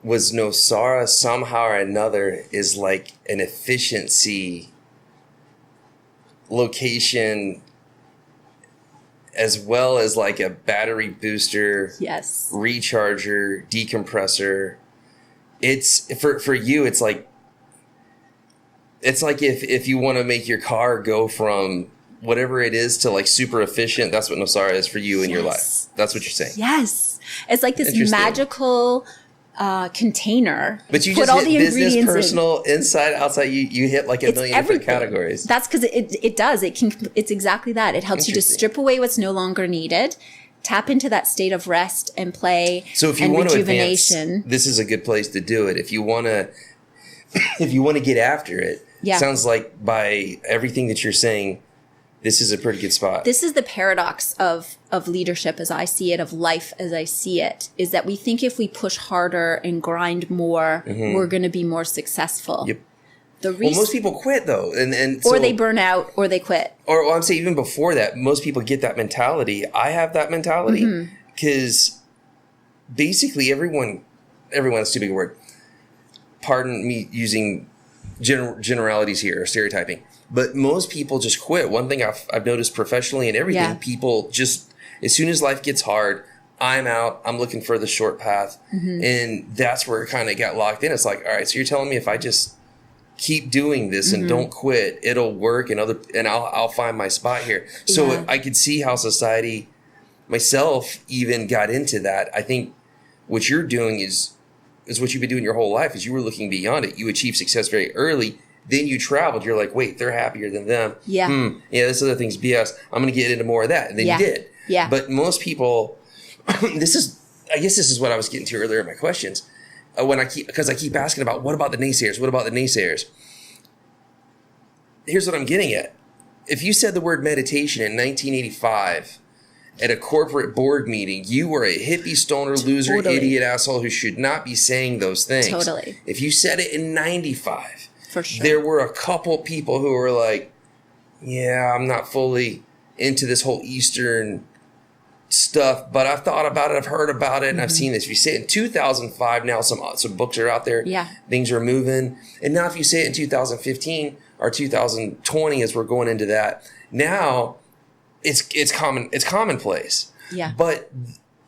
was Nosara somehow or another is like an efficiency location as well as like a battery booster, yes, recharger, decompressor. It's for you, it's like if you want to make your car go from whatever it is to like super efficient, that's what Nosara is for you in your life. That's what you're saying. Yes. It's like this magical container. But you just hit business, personal, inside, outside. You hit like a million different categories. That's because it does. It's exactly that. It helps you to strip away what's no longer needed, tap into that state of rest and play. So if you want to advance, this is a good place to do it. If you want to get after it, sounds like by everything that you're saying, this is a pretty good spot. This is the paradox of leadership as I see it, of life as I see it, is that we think if we push harder and grind more, we're going to be more successful. Yep. Well, most people quit though. Or they burn out or they quit. Or I'm saying even before that, most people get that mentality. I have that mentality because basically everyone's too big a word. Pardon me using generalities here or stereotyping. But most people just quit. One thing I've noticed professionally and everything, people just, as soon as life gets hard, I'm out. I'm looking for the short path. And that's where it kind of got locked in. It's like, all right, so you're telling me if I just keep doing this and don't quit, it'll work and I'll find my spot here. So I could see how society, myself, even got into that. I think what you're doing is what you've been doing your whole life is you were looking beyond it. You achieved success very early. Then you traveled. You're like, wait, they're happier than them. Yeah. Yeah, this other thing's BS. I'm going to get into more of that. And then you did. Yeah. But most people, I guess this is what I was getting to earlier in my questions. Because I keep asking about, what about the naysayers? What about the naysayers? Here's what I'm getting at. If you said the word meditation in 1985 at a corporate board meeting, you were a hippie, stoner, loser, idiot, asshole who should not be saying those things. Totally. If you said it in 95, for sure, there were a couple people who were like, yeah, I'm not fully into this whole Eastern stuff, but I've thought about it, I've heard about it, and I've seen this. If you say it in 2005, now some books are out there. Yeah. Things are moving. And now if you say it in 2015 or 2020 as we're going into that, now it's commonplace. Yeah. But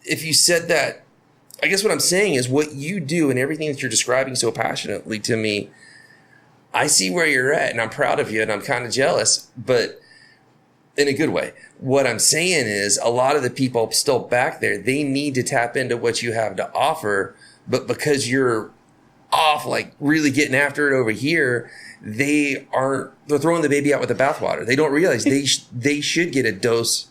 if you said that, I guess what I'm saying is what you do and everything that you're describing so passionately to me, I see where you're at and I'm proud of you and I'm kind of jealous, but in a good way. What I'm saying is a lot of the people still back there, they need to tap into what you have to offer, but because you're off, like really getting after it over here, they're throwing the baby out with the bathwater. They don't realize they should get a dose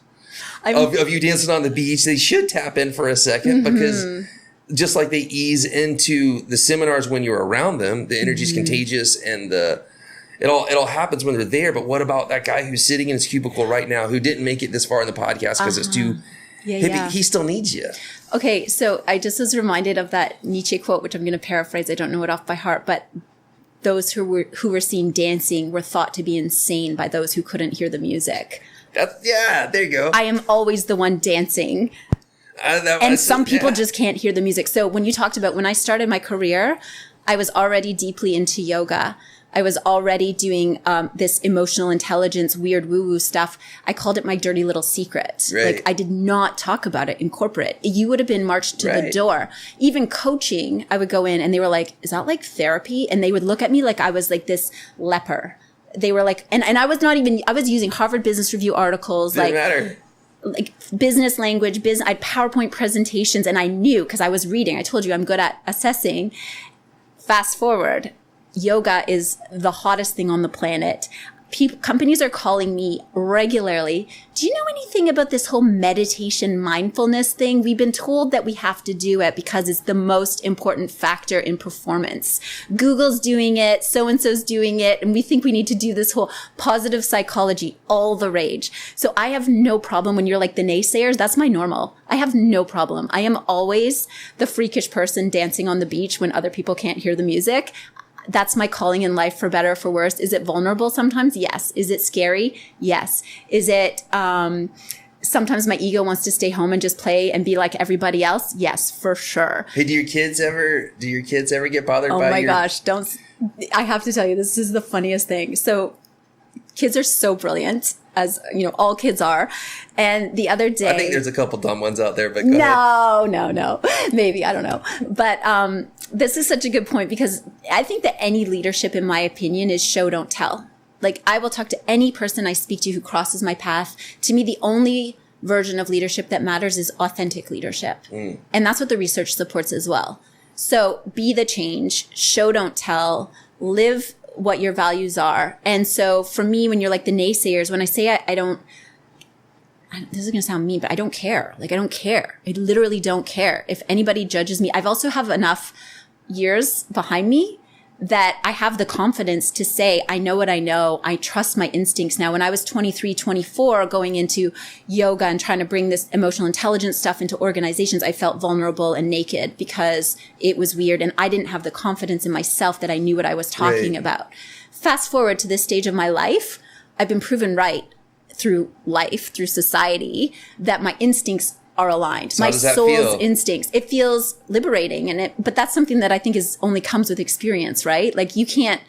of you dancing on the beach. They should tap in for a second because just like they ease into the seminars when you're around them, the energy's contagious and it all happens when they're there. But what about that guy who's sitting in his cubicle right now who didn't make it this far in the podcast because it's too hippie? He still needs you. Okay, so I just was reminded of that Nietzsche quote, which I'm going to paraphrase. I don't know it off by heart, but those who were seen dancing were thought to be insane by those who couldn't hear the music. There you go. I am always the one dancing. And some people just can't hear the music. So when you talked about when I started my career, I was already deeply into yoga. I was already doing this emotional intelligence, weird woo-woo stuff. I called it my dirty little secret. Right. Like I did not talk about it in corporate. You would have been marched to the door. Even coaching, I would go in and they were like, is that like therapy? And they would look at me like I was like this leper. They were like, and I was not even, I was using Harvard Business Review articles. Didn't matter. Like business language, I had PowerPoint presentations and I knew because I was reading. I told you I'm good at assessing. Fast forward. Yoga is the hottest thing on the planet. Companies are calling me regularly. Do you know anything about this whole meditation mindfulness thing? We've been told that we have to do it because it's the most important factor in performance. Google's doing it, so-and-so's doing it, and we think we need to do this whole positive psychology, all the rage. So I have no problem when you're like the naysayers. That's my normal. I have no problem. I am always the freakish person dancing on the beach when other people can't hear the music. That's my calling in life, for better or for worse. Is it vulnerable sometimes? Yes. Is it scary? Yes. Is it, sometimes my ego wants to stay home and just play and be like everybody else? Yes, for sure. Hey, do your kids ever get bothered by Oh my gosh, I have to tell you, this is the funniest thing. So kids are so brilliant, as you know, all kids are. And the other day, I think there's a couple dumb ones out there, but go ahead. No. Maybe, I don't know. But, this is such a good point because I think that any leadership, in my opinion, is show, don't tell. Like I will talk to any person I speak to who crosses my path. To me, the only version of leadership that matters is authentic leadership. And that's what the research supports as well. So be the change, show, don't tell, live what your values are. And so for me, when you're like the naysayers, when I say this is going to sound mean, but I don't care. Like, I don't care. I literally don't care if anybody judges me. I've also have enough years behind me that I have the confidence to say, I know what I know. I trust my instincts. Now, when I was 23, 24, going into yoga and trying to bring this emotional intelligence stuff into organizations, I felt vulnerable and naked because it was weird. And I didn't have the confidence in myself that I knew what I was talking about. Fast forward to this stage of my life, I've been proven right through life, through society, that my instincts are aligned. So my how does that soul's feel? instincts. It feels liberating, but that's something that I think only comes with experience, right? Like you can't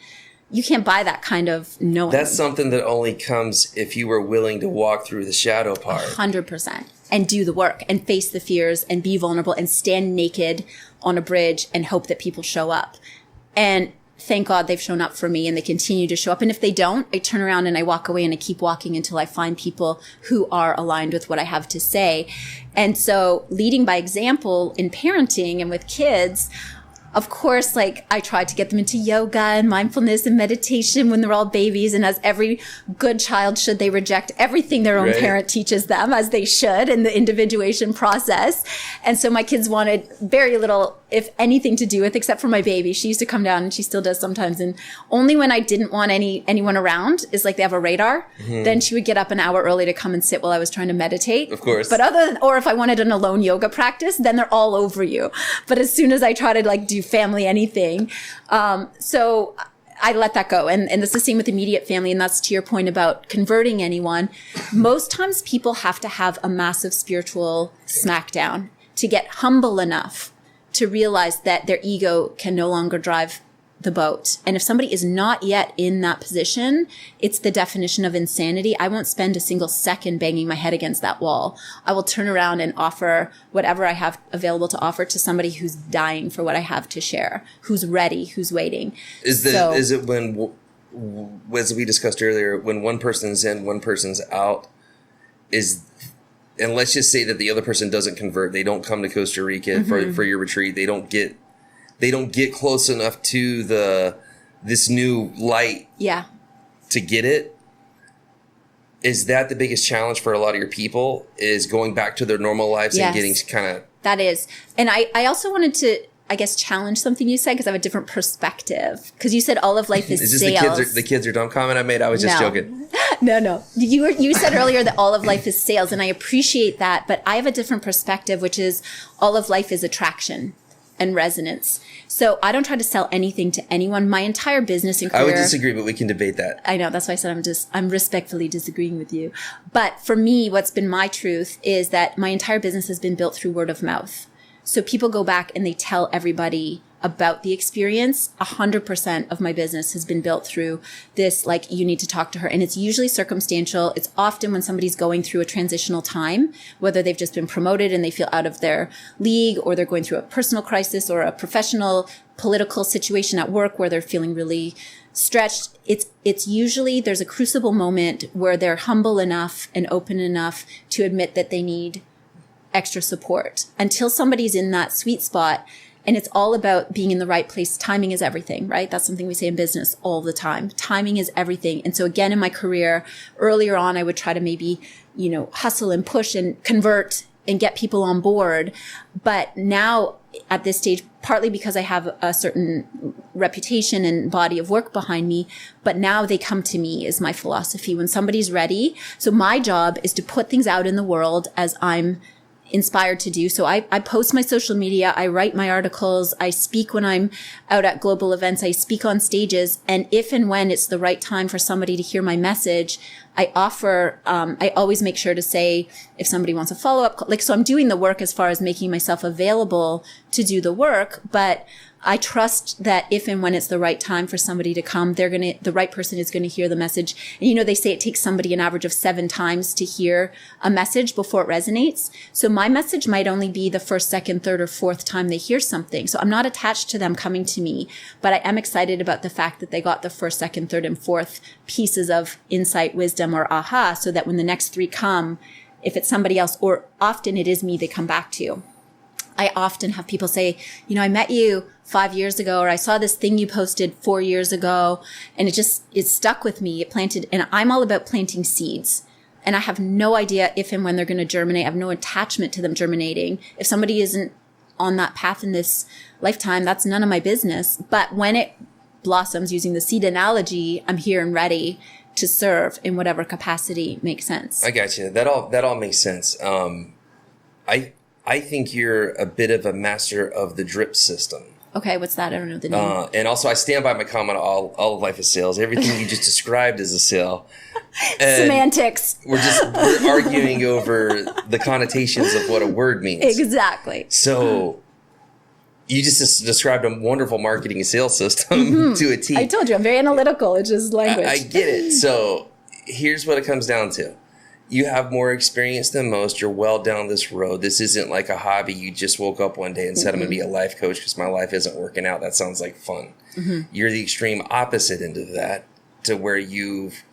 buy that kind of knowing. That's something that only comes if you were willing to walk through the shadow part. 100%. And do the work and face the fears and be vulnerable and stand naked on a bridge and hope that people show up. And thank God they've shown up for me and they continue to show up. And if they don't, I turn around and I walk away and I keep walking until I find people who are aligned with what I have to say. And so leading by example in parenting and with kids, of course, like I tried to get them into yoga and mindfulness and meditation when they're all babies. And as every good child should, they reject everything their own parent teaches them, as they should, in the individuation process. And so my kids wanted very little, if anything, to do with, except for my baby. She used to come down, and she still does sometimes. And only when I didn't want anyone around, is like they have a radar, then she would get up an hour early to come and sit while I was trying to meditate. Of course. But or if I wanted an alone yoga practice, then they're all over you. But as soon as I try to like do family anything, so I let that go. And that's the same with immediate family. And that's to your point about converting anyone. Most times people have to have a massive spiritual smackdown to get humble enough to realize that their ego can no longer drive the boat. And if somebody is not yet in that position, it's the definition of insanity. I won't spend a single second banging my head against that wall. I will turn around and offer whatever I have available to offer to somebody who's dying for what I have to share, who's ready, who's waiting. Is it when, as we discussed earlier, when one person's in, one person's out, and let's just say that the other person doesn't convert, they don't come to Costa Rica for your retreat, they don't get close enough to this new light to get it. Is that the biggest challenge for a lot of your people, is going back to their normal lives and getting kind of... That is. And I also wanted to, I guess, challenge something you said, because I have a different perspective. Because you said all of life is sales. The kids are dumb comment I made? I was just joking. No. You said earlier that all of life is sales, and I appreciate that. But I have a different perspective, which is all of life is attraction and resonance. So I don't try to sell anything to anyone. My entire business and career... I would disagree, but we can debate that. I know. That's why I said I'm respectfully disagreeing with you. But for me, what's been my truth is that my entire business has been built through word of mouth. So people go back and they tell everybody about the experience. 100% of my business has been built through this, like, you need to talk to her. And it's usually circumstantial. It's often when somebody's going through a transitional time, whether they've just been promoted and they feel out of their league, or they're going through a personal crisis or a professional political situation at work where they're feeling really stretched. It's usually there's a crucible moment where they're humble enough and open enough to admit that they need extra support. Until somebody's in that sweet spot. And it's all about being in the right place. Timing is everything, right? That's something we say in business all the time. Timing is everything. And so again, in my career, earlier on, I would try to maybe, hustle and push and convert and get people on board. But now at this stage, partly because I have a certain reputation and body of work behind me, but now they come to me is my philosophy when somebody's ready. So my job is to put things out in the world as I'm inspired to do. So I post my social media, I write my articles, I speak when I'm out at global events, I speak on stages. And if and when it's the right time for somebody to hear my message, I offer, I always make sure to say, if somebody wants a follow-up, so I'm doing the work as far as making myself available to do the work, but I trust that if and when it's the right time for somebody to come, the right person is going to hear the message. And they say it takes somebody an average of 7 times to hear a message before it resonates. So my message might only be the first, second, third, or fourth time they hear something. So I'm not attached to them coming to me, but I am excited about the fact that they got the first, second, third, and fourth pieces of insight, wisdom, or aha, so that when the next 3 come, if it's somebody else, or often it is me, they come back to. I often have people say, I met you 5 years ago, or I saw this thing you posted 4 years ago, and it stuck with me. It planted, and I'm all about planting seeds. And I have no idea if and when they're going to germinate. I have no attachment to them germinating. If somebody isn't on that path in this lifetime, that's none of my business. But when it blossoms, using the seed analogy, I'm here and ready to serve in whatever capacity makes sense. I got you. That all makes sense. I think you're a bit of a master of the drip system. Okay, what's that? I don't know the name. And also, I stand by my comment, all of life is sales. Everything you just described is a sale. And semantics. We're arguing over the connotations of what a word means. Exactly. So you just described a wonderful marketing and sales system to a T. I told you, I'm very analytical. It's just language. I get it. So here's what it comes down to. You have more experience than most. You're well down this road. This isn't like a hobby. You just woke up one day and said, I'm going to be a life coach because my life isn't working out. That sounds like fun. You're the extreme opposite end of that, to where you've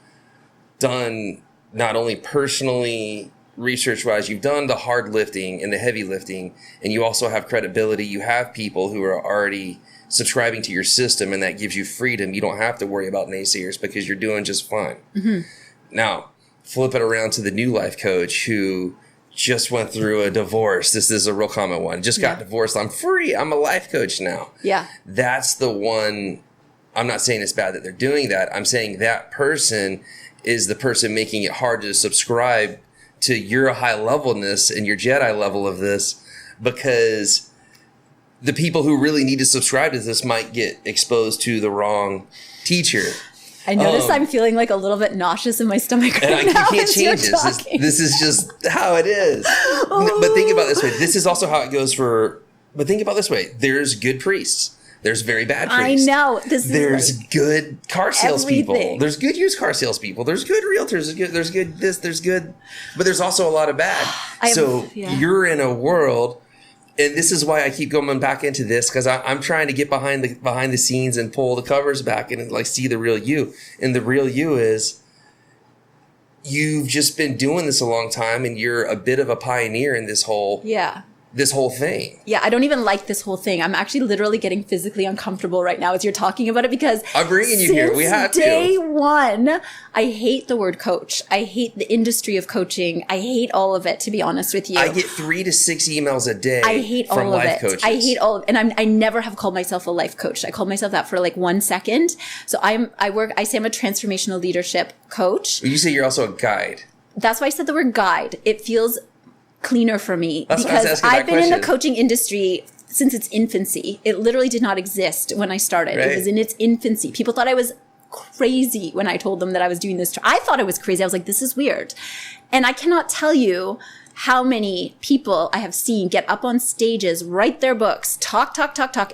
done not only personally research wise, you've done the hard lifting and the heavy lifting, and you also have credibility. You have people who are already subscribing to your system, and that gives you freedom. You don't have to worry about naysayers because you're doing just fine. Mm-hmm. Now, flip it around to the new life coach who just went through a divorce. This is a real common one. Just got divorced. I'm free. I'm a life coach now. Yeah. That's the one. I'm not saying it's bad that they're doing that. I'm saying that person is the person making it hard to subscribe to your high levelness and your Jedi level of this, because the people who really need to subscribe to this might get exposed to the wrong teacher. I notice I'm feeling like a little bit nauseous in my stomach right and now. You can't change this. This is just how it is. But think about it this way. This is also how it goes but think about it this way. There's good priests. There's very bad priests. I know. There's good car salespeople. everything. There's good used car salespeople. There's good realtors. There's good this. There's good. But there's also a lot of bad. You're in a world, and this is why I keep going back into this, because I'm trying to get behind the scenes and pull the covers back and like see the real you. And the real you is you've just been doing this a long time, and you're a bit of a pioneer in this whole thing. Yeah, I don't even like this whole thing. I'm actually literally getting physically uncomfortable right now as you're talking about it, because I'm bringing you here. We have to. Day one, I hate the word coach. I hate the industry of coaching. I hate all of it, to be honest with you. I get 3 to 6 emails a day. I hate from all of life it. coaches. I hate all of it. And I never have called myself a life coach. I called myself that for like 1 second. So I say I'm a transformational leadership coach. You say you're also a guide. That's why I said the word guide. It feels cleaner for me, because I've been in the coaching industry since its infancy. It literally did not exist when I started. Right. It was in its infancy. People thought I was crazy when I told them that I was doing this. I thought I was crazy. I was like, this is weird. And I cannot tell you how many people I have seen get up on stages, write their books, talk.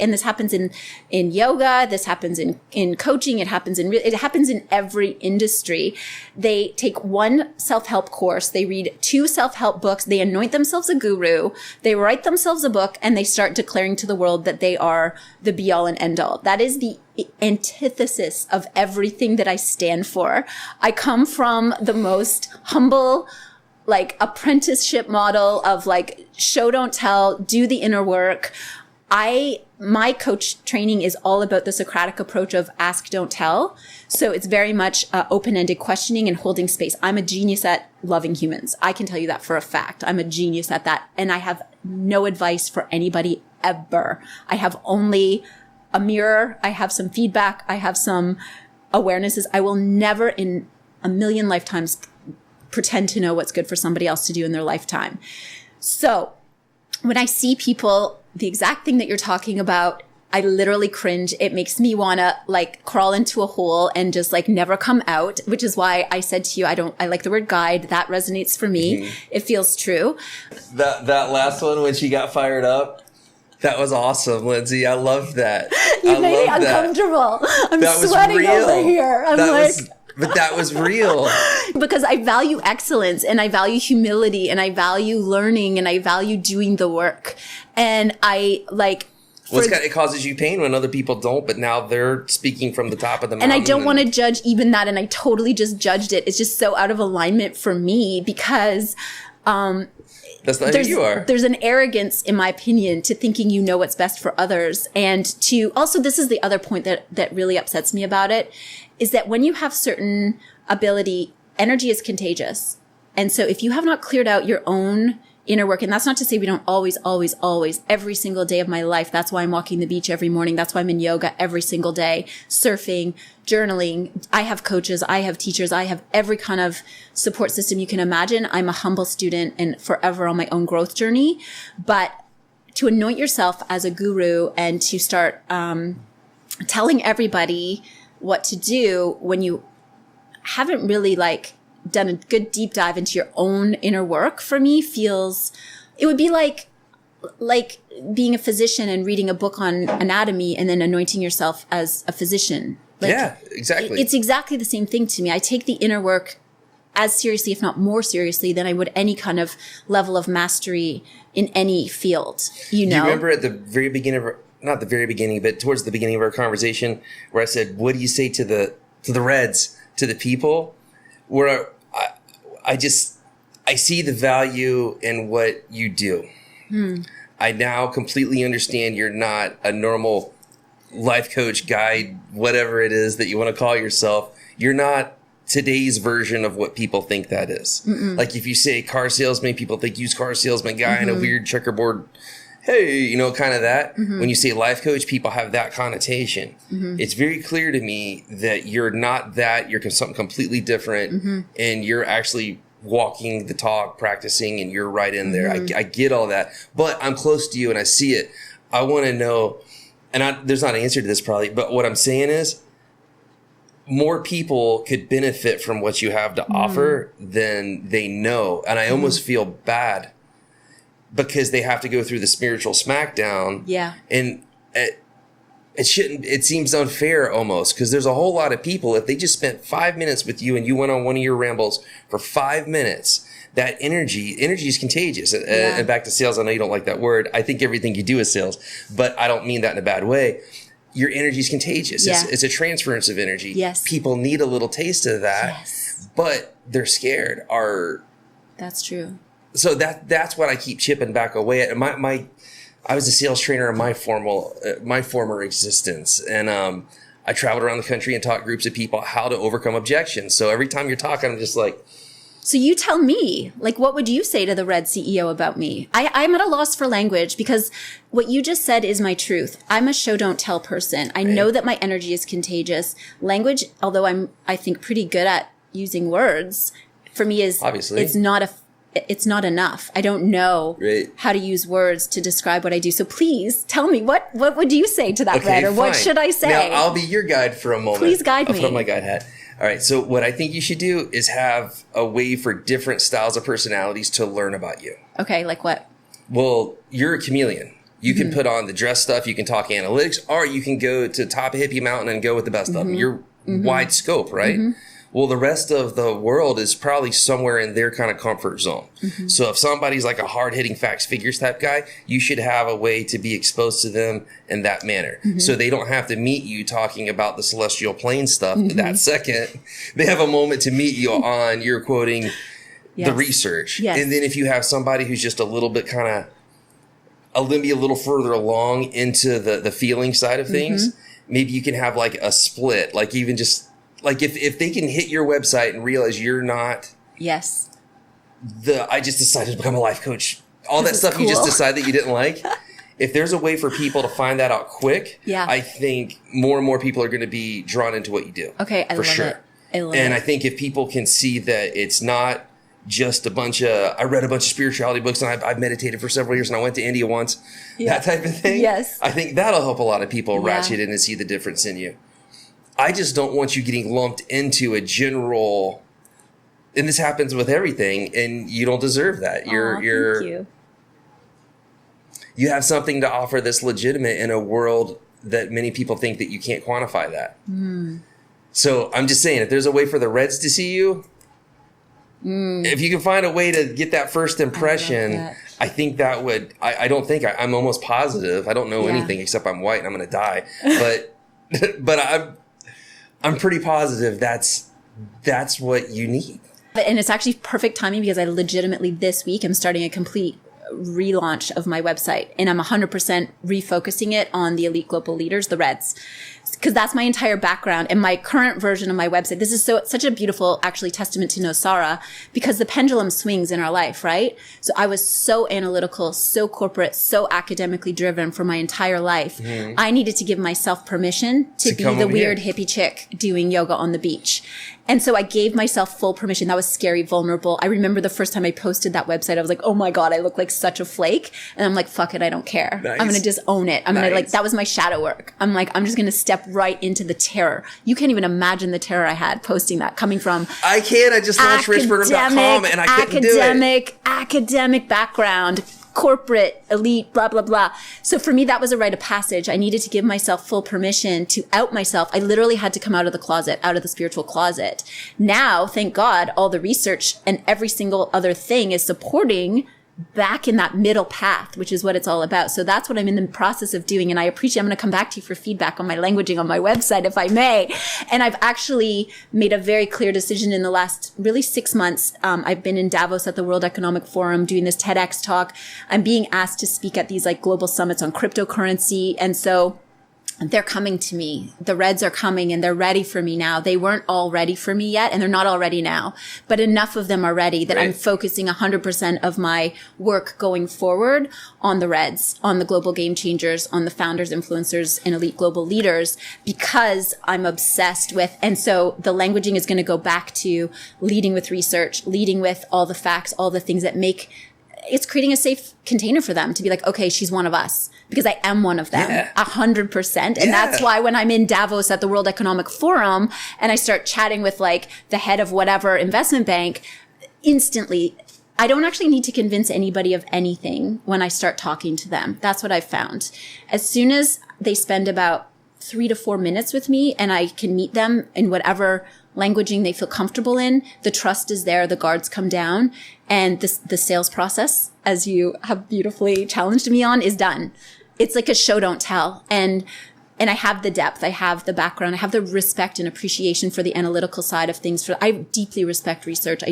And this happens in yoga. This happens in coaching. It happens in every industry. They take one self-help course. They read 2 self-help books. They anoint themselves a guru. They write themselves a book, and they start declaring to the world that they are the be all and end all. That is the antithesis of everything that I stand for. I come from the most humble, like, apprenticeship model of like show don't tell, do the inner work. My coach training is all about the Socratic approach of ask, don't tell. So it's very much open-ended questioning and holding space. I'm a genius at loving humans. I can tell you that for a fact. I'm a genius at that. And I have no advice for anybody ever. I have only a mirror. I have some feedback. I have some awarenesses. I will never in a million lifetimes pretend to know what's good for somebody else to do in their lifetime. So when I see people, the exact thing that you're talking about, I literally cringe. It makes me want to like crawl into a hole and just like never come out, which is why I said to you, I like the word guide. That resonates for me. Mm-hmm. It feels true. That last one, when she got fired up, that was awesome, Lindsay. I loved that. You made me uncomfortable. I'm sweating over here. But that was real. Because I value excellence, and I value humility, and I value learning, and I value doing the work. And I like... it causes you pain when other people don't, but now they're speaking from the top of the mountain. And I don't want to judge even that, and I totally just judged it. It's just so out of alignment for me, because... that's not who you are. There's an arrogance, in my opinion, to thinking you know what's best for others. And to also, this is the other point that really upsets me about it, is that when you have certain ability, energy is contagious. And so if you have not cleared out your own inner work, and that's not to say we don't always, every single day of my life. That's why I'm walking the beach every morning. That's why I'm in yoga every single day, surfing, journaling. I have coaches. I have teachers. I have every kind of support system you can imagine. I'm a humble student and forever on my own growth journey. But to anoint yourself as a guru and to start telling everybody what to do when you haven't really like done a good deep dive into your own inner work, for me feels, it would be like being a physician and reading a book on anatomy and then anointing yourself as a physician. Like, yeah, exactly. It's exactly the same thing to me. I take the inner work as seriously, if not more seriously, than I would any kind of level of mastery in any field. Do you remember at the very beginning of not the very beginning, but towards the beginning of our conversation, where I said, "What do you say to the Reds, to the people?" Where I see the value in what you do. I now completely understand you're not a normal life coach, guide, whatever it is that you want to call yourself. You're not today's version of what people think that is. Like if you say car salesman, people think used car salesman guy in a weird checkerboard. Hey, you know, kind of that. When you say life coach, people have that connotation. It's very clear to me that you're not that. You're something completely different, and you're actually walking the talk, practicing, and you're right in there. I get all that, but I'm close to you and I see it. I want to know, and there's not an answer to this probably, but what I'm saying is more people could benefit from what you have to offer than they know. And I almost feel bad because they have to go through the spiritual smackdown. Yeah. And it seems unfair almost, because there's a whole lot of people, if they just spent 5 minutes with you and you went on one of your rambles for 5 minutes, that energy is contagious. And back to sales, I know you don't like that word. I think everything you do is sales, but I don't mean that in a bad way. Your energy is contagious. Yeah. It's a transference of energy. Yes. People need a little taste of that, but they're scared. That's true. So that's what I keep chipping back away at. I was a sales trainer in my former existence, and I traveled around the country and taught groups of people how to overcome objections. So every time you're talking, I'm just like, so you tell me, like, what would you say to the Red CEO about me? I'm at a loss for language, because what you just said is my truth. I'm a show don't tell person. I know that my energy is contagious. Language, although I think pretty good at using words, for me is obviously it's not enough. I don't know how to use words to describe what I do. So please tell me, what would you say to that Red, or fine. What should I say? Now I'll be your guide for a moment. Please guide me. I'll put on my guide hat. All right. So what I think you should do is have a way for different styles of personalities to learn about you. Okay. Like what? Well, you're a chameleon. You can put on the dress stuff. You can talk analytics, or you can go to top of Hippie Mountain and go with the best of them. You're wide scope, right? Well, the rest of the world is probably somewhere in their kind of comfort zone. So if somebody's like a hard-hitting facts figures type guy, you should have a way to be exposed to them in that manner. So they don't have to meet you talking about the celestial plane stuff that second. They have a moment to meet you on, you're quoting the research. And then if you have somebody who's just a little bit kind of, maybe a little further along into the feeling side of things, maybe you can have like a split, like even just, like if they can hit your website and realize you're not I just decided to become a life coach, all that stuff you just decided that you didn't like. If there's a way for people to find that out quick, I think more and more people are going to be drawn into what you do. Okay, I love it. And I think if people can see that it's not just I read a bunch of spirituality books and I've meditated for several years and I went to India once, that type of thing. I think that'll help a lot of people ratchet in and see the difference in you. I just don't want you getting lumped into a general, and this happens with everything, and you don't deserve that. Thank you. You have something to offer that's legitimate in a world that many people think that you can't quantify that. So I'm just saying, if there's a way for the Reds to see you, if you can find a way to get that first impression, I think that would, I'm almost positive. I don't know anything except I'm white and I'm going to die. But I'm pretty positive that's what you need. And it's actually perfect timing, because I legitimately this week am starting a complete relaunch of my website, and I'm 100% refocusing it on the elite global leaders, the Reds, because that's my entire background. And my current version of my website, this is such a beautiful actually testament to Nosara, because the pendulum swings in our life, right? So I was so analytical, so corporate, so academically driven for my entire life. I needed to give myself permission to be the weird hippie chick doing yoga on the beach. And so I gave myself full permission. That was scary, vulnerable. I remember the first time I posted that website, I was like, oh my God, I look like such a flake. And I'm like, fuck it, I don't care. I'm going to just own it. I'm going to that was my shadow work. I'm like, I'm just going to step right into the terror. You can't even imagine the terror I had posting that, coming from. I can't. I just launched richburnham.com and I couldn't do it. Academic background. Corporate, elite, blah, blah, blah. So for me, that was a rite of passage. I needed to give myself full permission to out myself. I literally had to come out of the closet, out of the spiritual closet. Now, thank God, all the research and every single other thing is supporting back in that middle path, which is what it's all about. So that's what I'm in the process of doing. And I appreciate, I'm going to come back to you for feedback on my languaging on my website, if I may. And I've actually made a very clear decision in the last really 6 months. I've been in Davos at the World Economic Forum doing this TEDx talk. I'm being asked to speak at these like global summits on cryptocurrency. And so they're coming to me. The Reds are coming and they're ready for me now. They weren't all ready for me yet, and they're not all ready now, but enough of them are ready that I'm focusing 100% of my work going forward on the Reds, on the global game changers, on the founders, influencers, and elite global leaders, because I'm obsessed with, and so the languaging is going to go back to leading with research, leading with all the facts, all the things that make, it's creating a safe container for them to be like, okay, she's one of us. Because I am one of them, 100%. And that's why when I'm in Davos at the World Economic Forum and I start chatting with like the head of whatever investment bank, instantly, I don't actually need to convince anybody of anything when I start talking to them. That's what I've found. As soon as they spend about 3 to 4 minutes with me and I can meet them in whatever languaging they feel comfortable in, the trust is there, the guards come down, and the sales process, as you have beautifully challenged me on, is done. It's like a show don't tell. And I have the depth, I have the background, I have the respect and appreciation for the analytical side of things. I deeply respect research.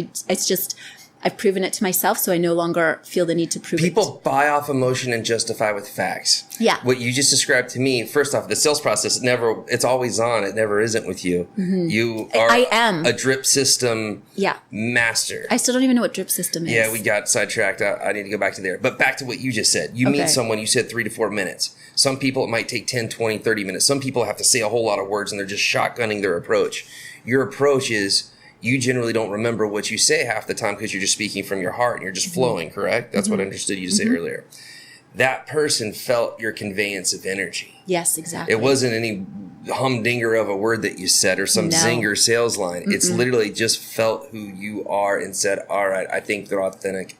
I've proven it to myself, so I no longer feel the need to prove it. People buy off emotion and justify with facts. Yeah. What you just described to me, first off, the sales process, it's always on. It never isn't with you. Mm-hmm. You are I am. A drip system master. I still don't even know what drip system is. Yeah, we got sidetracked. I need to go back to there. But back to what you just said. You meet someone, you said 3 to 4 minutes. Some people, it might take 10, 20, 30 minutes. Some people have to say a whole lot of words and they're just shotgunning their approach. Your approach is, you generally don't remember what you say half the time because you're just speaking from your heart and you're just flowing, correct? That's what I understood you to say earlier. That person felt your conveyance of energy. Yes, exactly. It wasn't any humdinger of a word that you said or some zinger sales line. It's literally just felt who you are and said, all right, I think they're authentic.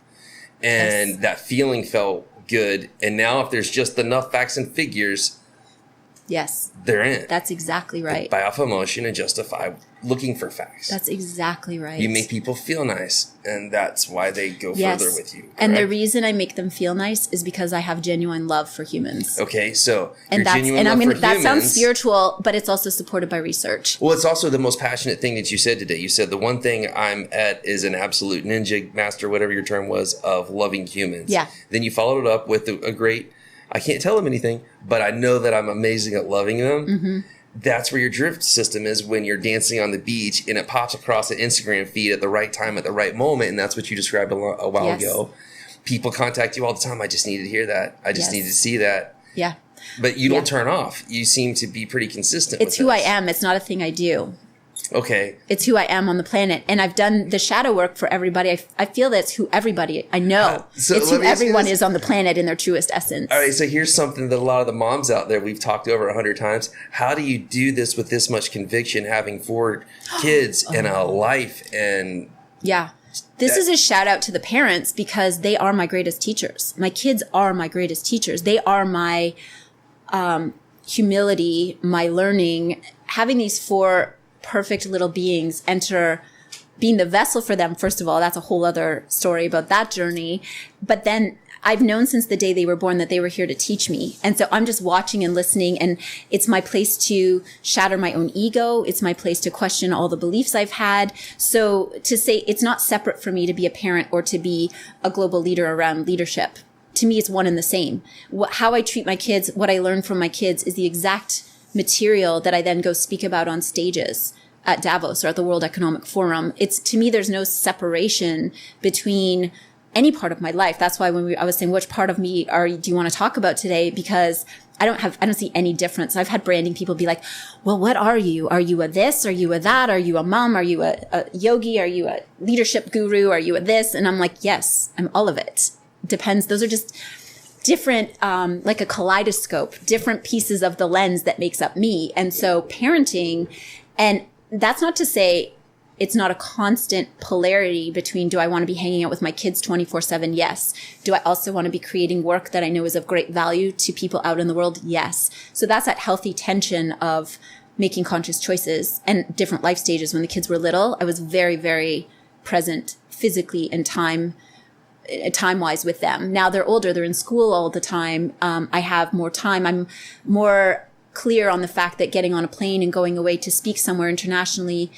And that feeling felt good. And now if there's just enough facts and figures, they're in. That's exactly right. Buy off emotion and justify looking for facts. That's exactly right. You make people feel nice, and that's why they go further with you. Correct? And the reason I make them feel nice is because I have genuine love for humans. Okay, so that sounds spiritual, but it's also supported by research. Well, it's also the most passionate thing that you said today. You said the one thing I'm at is an absolute ninja master, whatever your term was, of loving humans. Yeah. Then you followed it up with a great, I can't tell them anything, but I know that I'm amazing at loving them. Mm-hmm. That's where your drift system is, when you're dancing on the beach and it pops across an Instagram feed at the right time, at the right moment. And that's what you described a while ago. People contact you all the time. I just needed to hear that. I just needed to see that. Yeah. But you don't turn off. You seem to be pretty consistent with who I am. It's not a thing I do. Okay. It's who I am on the planet. And I've done the shadow work for everybody. I feel that's who everybody I know. It's who everyone is on the planet in their truest essence. All right. So here's something that a lot of the moms out there, we've talked over 100 times. How do you do this with this much conviction, having 4 kids and a life? And this is a shout out to the parents, because they are my greatest teachers. My kids are my greatest teachers. They are my humility, my learning. Having these 4 perfect little beings enter, being the vessel for them, first of all, that's a whole other story about that journey. But then I've known since the day they were born that they were here to teach me. And so I'm just watching and listening, and it's my place to shatter my own ego. It's my place to question all the beliefs I've had. So to say it's not separate for me to be a parent or to be a global leader around leadership. To me, it's one and the same. How I treat my kids, what I learn from my kids, is the exact material that I then go speak about on stages at Davos or at the World Economic Forum. It's, to me, there's no separation between any part of my life. That's why when I was saying, which part of me do you want to talk about today? Because I don't see any difference. I've had branding people be like, well, what are you? Are you a this? Are you a that? Are you a mom? Are you a yogi? Are you a leadership guru? Are you a this? And I'm like, yes, I'm all of it. Depends. Those are just different, like a kaleidoscope, different pieces of the lens that makes up me. And so parenting, and that's not to say it's not a constant polarity between, do I want to be hanging out with my kids 24/7? Yes. Do I also want to be creating work that I know is of great value to people out in the world? Yes. So that's that healthy tension of making conscious choices and different life stages. When the kids were little, I was very, very present physically and time time-wise with them. Now they're older, they're in school all the time. I have more time. I'm more clear on the fact that getting on a plane and going away to speak somewhere internationally,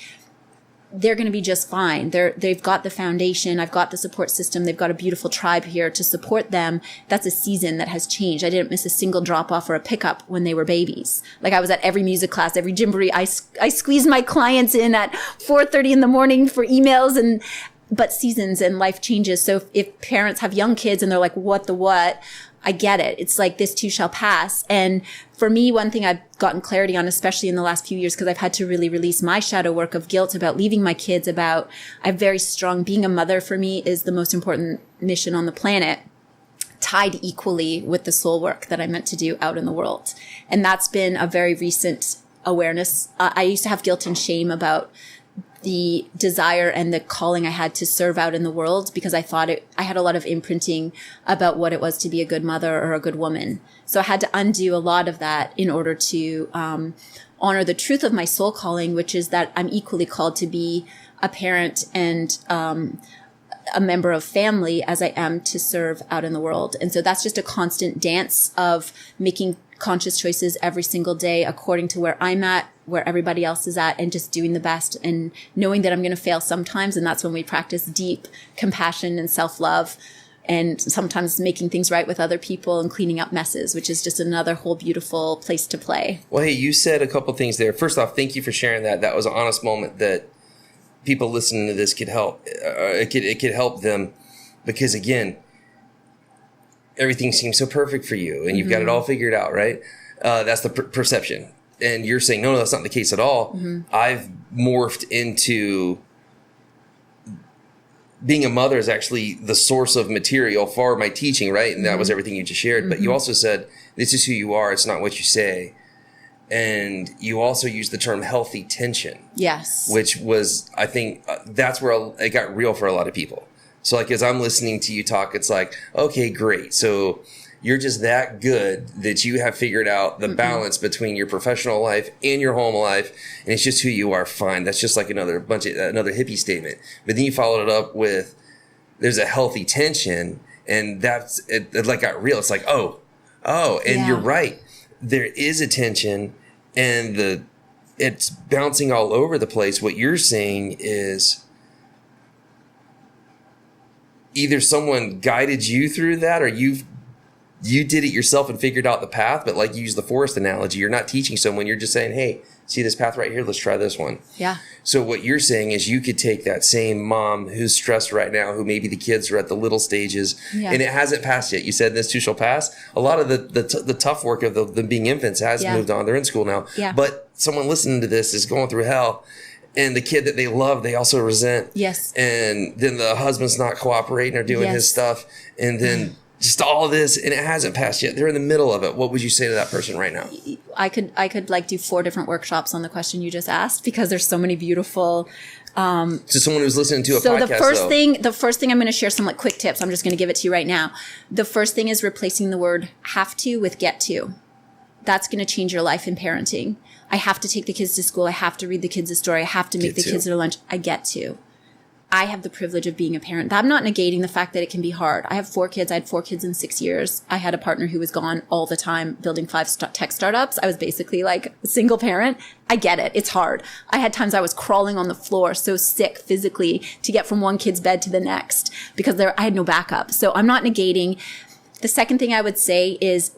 they're going to be just fine. They've got the foundation. I've got the support system. They've got a beautiful tribe here to support them. That's a season that has changed. I didn't miss a single drop off or a pickup when they were bababies. Like I was at every music class, every gymboree. I squeezed my clients in at 4:30 in the morning for emails but seasons and life changes. So if parents have young kids and they're like, what? I get it. It's like this too shall pass. And for me, one thing I've gotten clarity on, especially in the last few years, because I've had to really release my shadow work of guilt about leaving my kids, I'm very strong. Being a mother for me is the most important mission on the planet, tied equally with the soul work that I'm meant to do out in the world. And that's been a very recent awareness. I used to have guilt and shame about the desire and the calling I had to serve out in the world because I thought I had a lot of imprinting about what it was to be a good mother or a good woman. So I had to undo a lot of that in order to honor the truth of my soul calling, which is that I'm equally called to be a parent and a member of family as I am to serve out in the world. And so that's just a constant dance of making conscious choices every single day according to where I'm at, where everybody else is at, and just doing the best and knowing that I'm going to fail sometimes. And that's when we practice deep compassion and self-love and sometimes making things right with other people and cleaning up messes, which is just another whole beautiful place to play. Well, hey, you said a couple things there. First off, thank you for sharing that. That was an honest moment that people listening to this could help. It could help them because, again, everything seems so perfect for you and you've got it all figured out, right? That's the perception. And you're saying, no, that's not the case at all. I've morphed into being a mother is actually the source of material for my teaching, right? And that was everything you just shared. But you also said, this is who you are. It's not what you say. And you also used the term healthy tension. Yes. Which was, I think, that's where it got real for a lot of people. So like, as I'm listening to you talk, it's like, okay, great. So you're just that good that you have figured out the balance between your professional life and your home life. And it's just who you are. Fine. That's just like another hippie statement. But then you followed it up with, there's a healthy tension. And it like got real. It's like, oh, and you're right. There is a tension and it's bouncing all over the place. What you're saying is, either someone guided you through that or you did it yourself and figured out the path. But like you use the forest analogy, you're not teaching someone. You're just saying, hey, see this path right here? Let's try this one. Yeah. So what you're saying is you could take that same mom who's stressed right now, who maybe the kids are at the little stages and it hasn't passed yet. You said this too shall pass. A lot of the tough work of them being infants has moved on. They're in school now. Yeah. But someone listening to this is going through hell. And the kid that they love, they also resent. Yes. And then the husband's not cooperating or doing his stuff. And then just all this, and it hasn't passed yet. They're in the middle of it. What would you say to that person right now? I could like do 4 different workshops on the question you just asked because there's so many beautiful. So someone who's listening to a podcast. So the first thing I'm going to share some like quick tips. I'm just going to give it to you right now. The first thing is replacing the word have to with get to. That's going to change your life in parenting. I have to take the kids to school. I have to read the kids a story. I have to make the kids their lunch. I get to. I have the privilege of being a parent. I'm not negating the fact that it can be hard. I have 4 kids. I had 4 kids in 6 years. I had a partner who was gone all the time building 5 tech startups. I was basically like a single parent. I get it. It's hard. I had times I was crawling on the floor, so sick physically to get from one kid's bed to the next because I had no backup. So I'm not negating. The second thing I would say is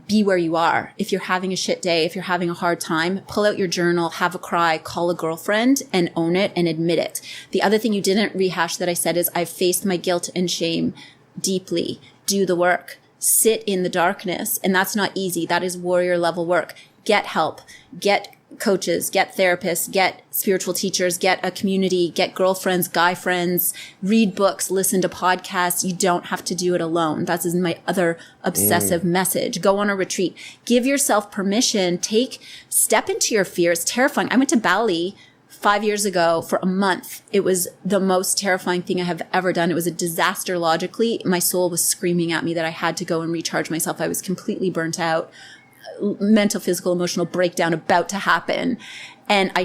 be where you are. If you're having a shit day, if you're having a hard time, pull out your journal, have a cry, call a girlfriend and own it and admit it. The other thing you didn't rehash that I said is I've faced my guilt and shame deeply. Do the work. Sit in the darkness. And that's not easy. That is warrior level work. Get help. Get coaches, get therapists, get spiritual teachers, get a community, get girlfriends, guy friends, read books, listen to podcasts. You don't have to do it alone. That's my other obsessive message. Go on a retreat. Give yourself permission. Step into your fear. It's terrifying. I went to Bali 5 years ago for a month. It was the most terrifying thing I have ever done. It was a disaster logically. My soul was screaming at me that I had to go and recharge myself. I was completely burnt out. Mental, physical, emotional breakdown about to happen. And I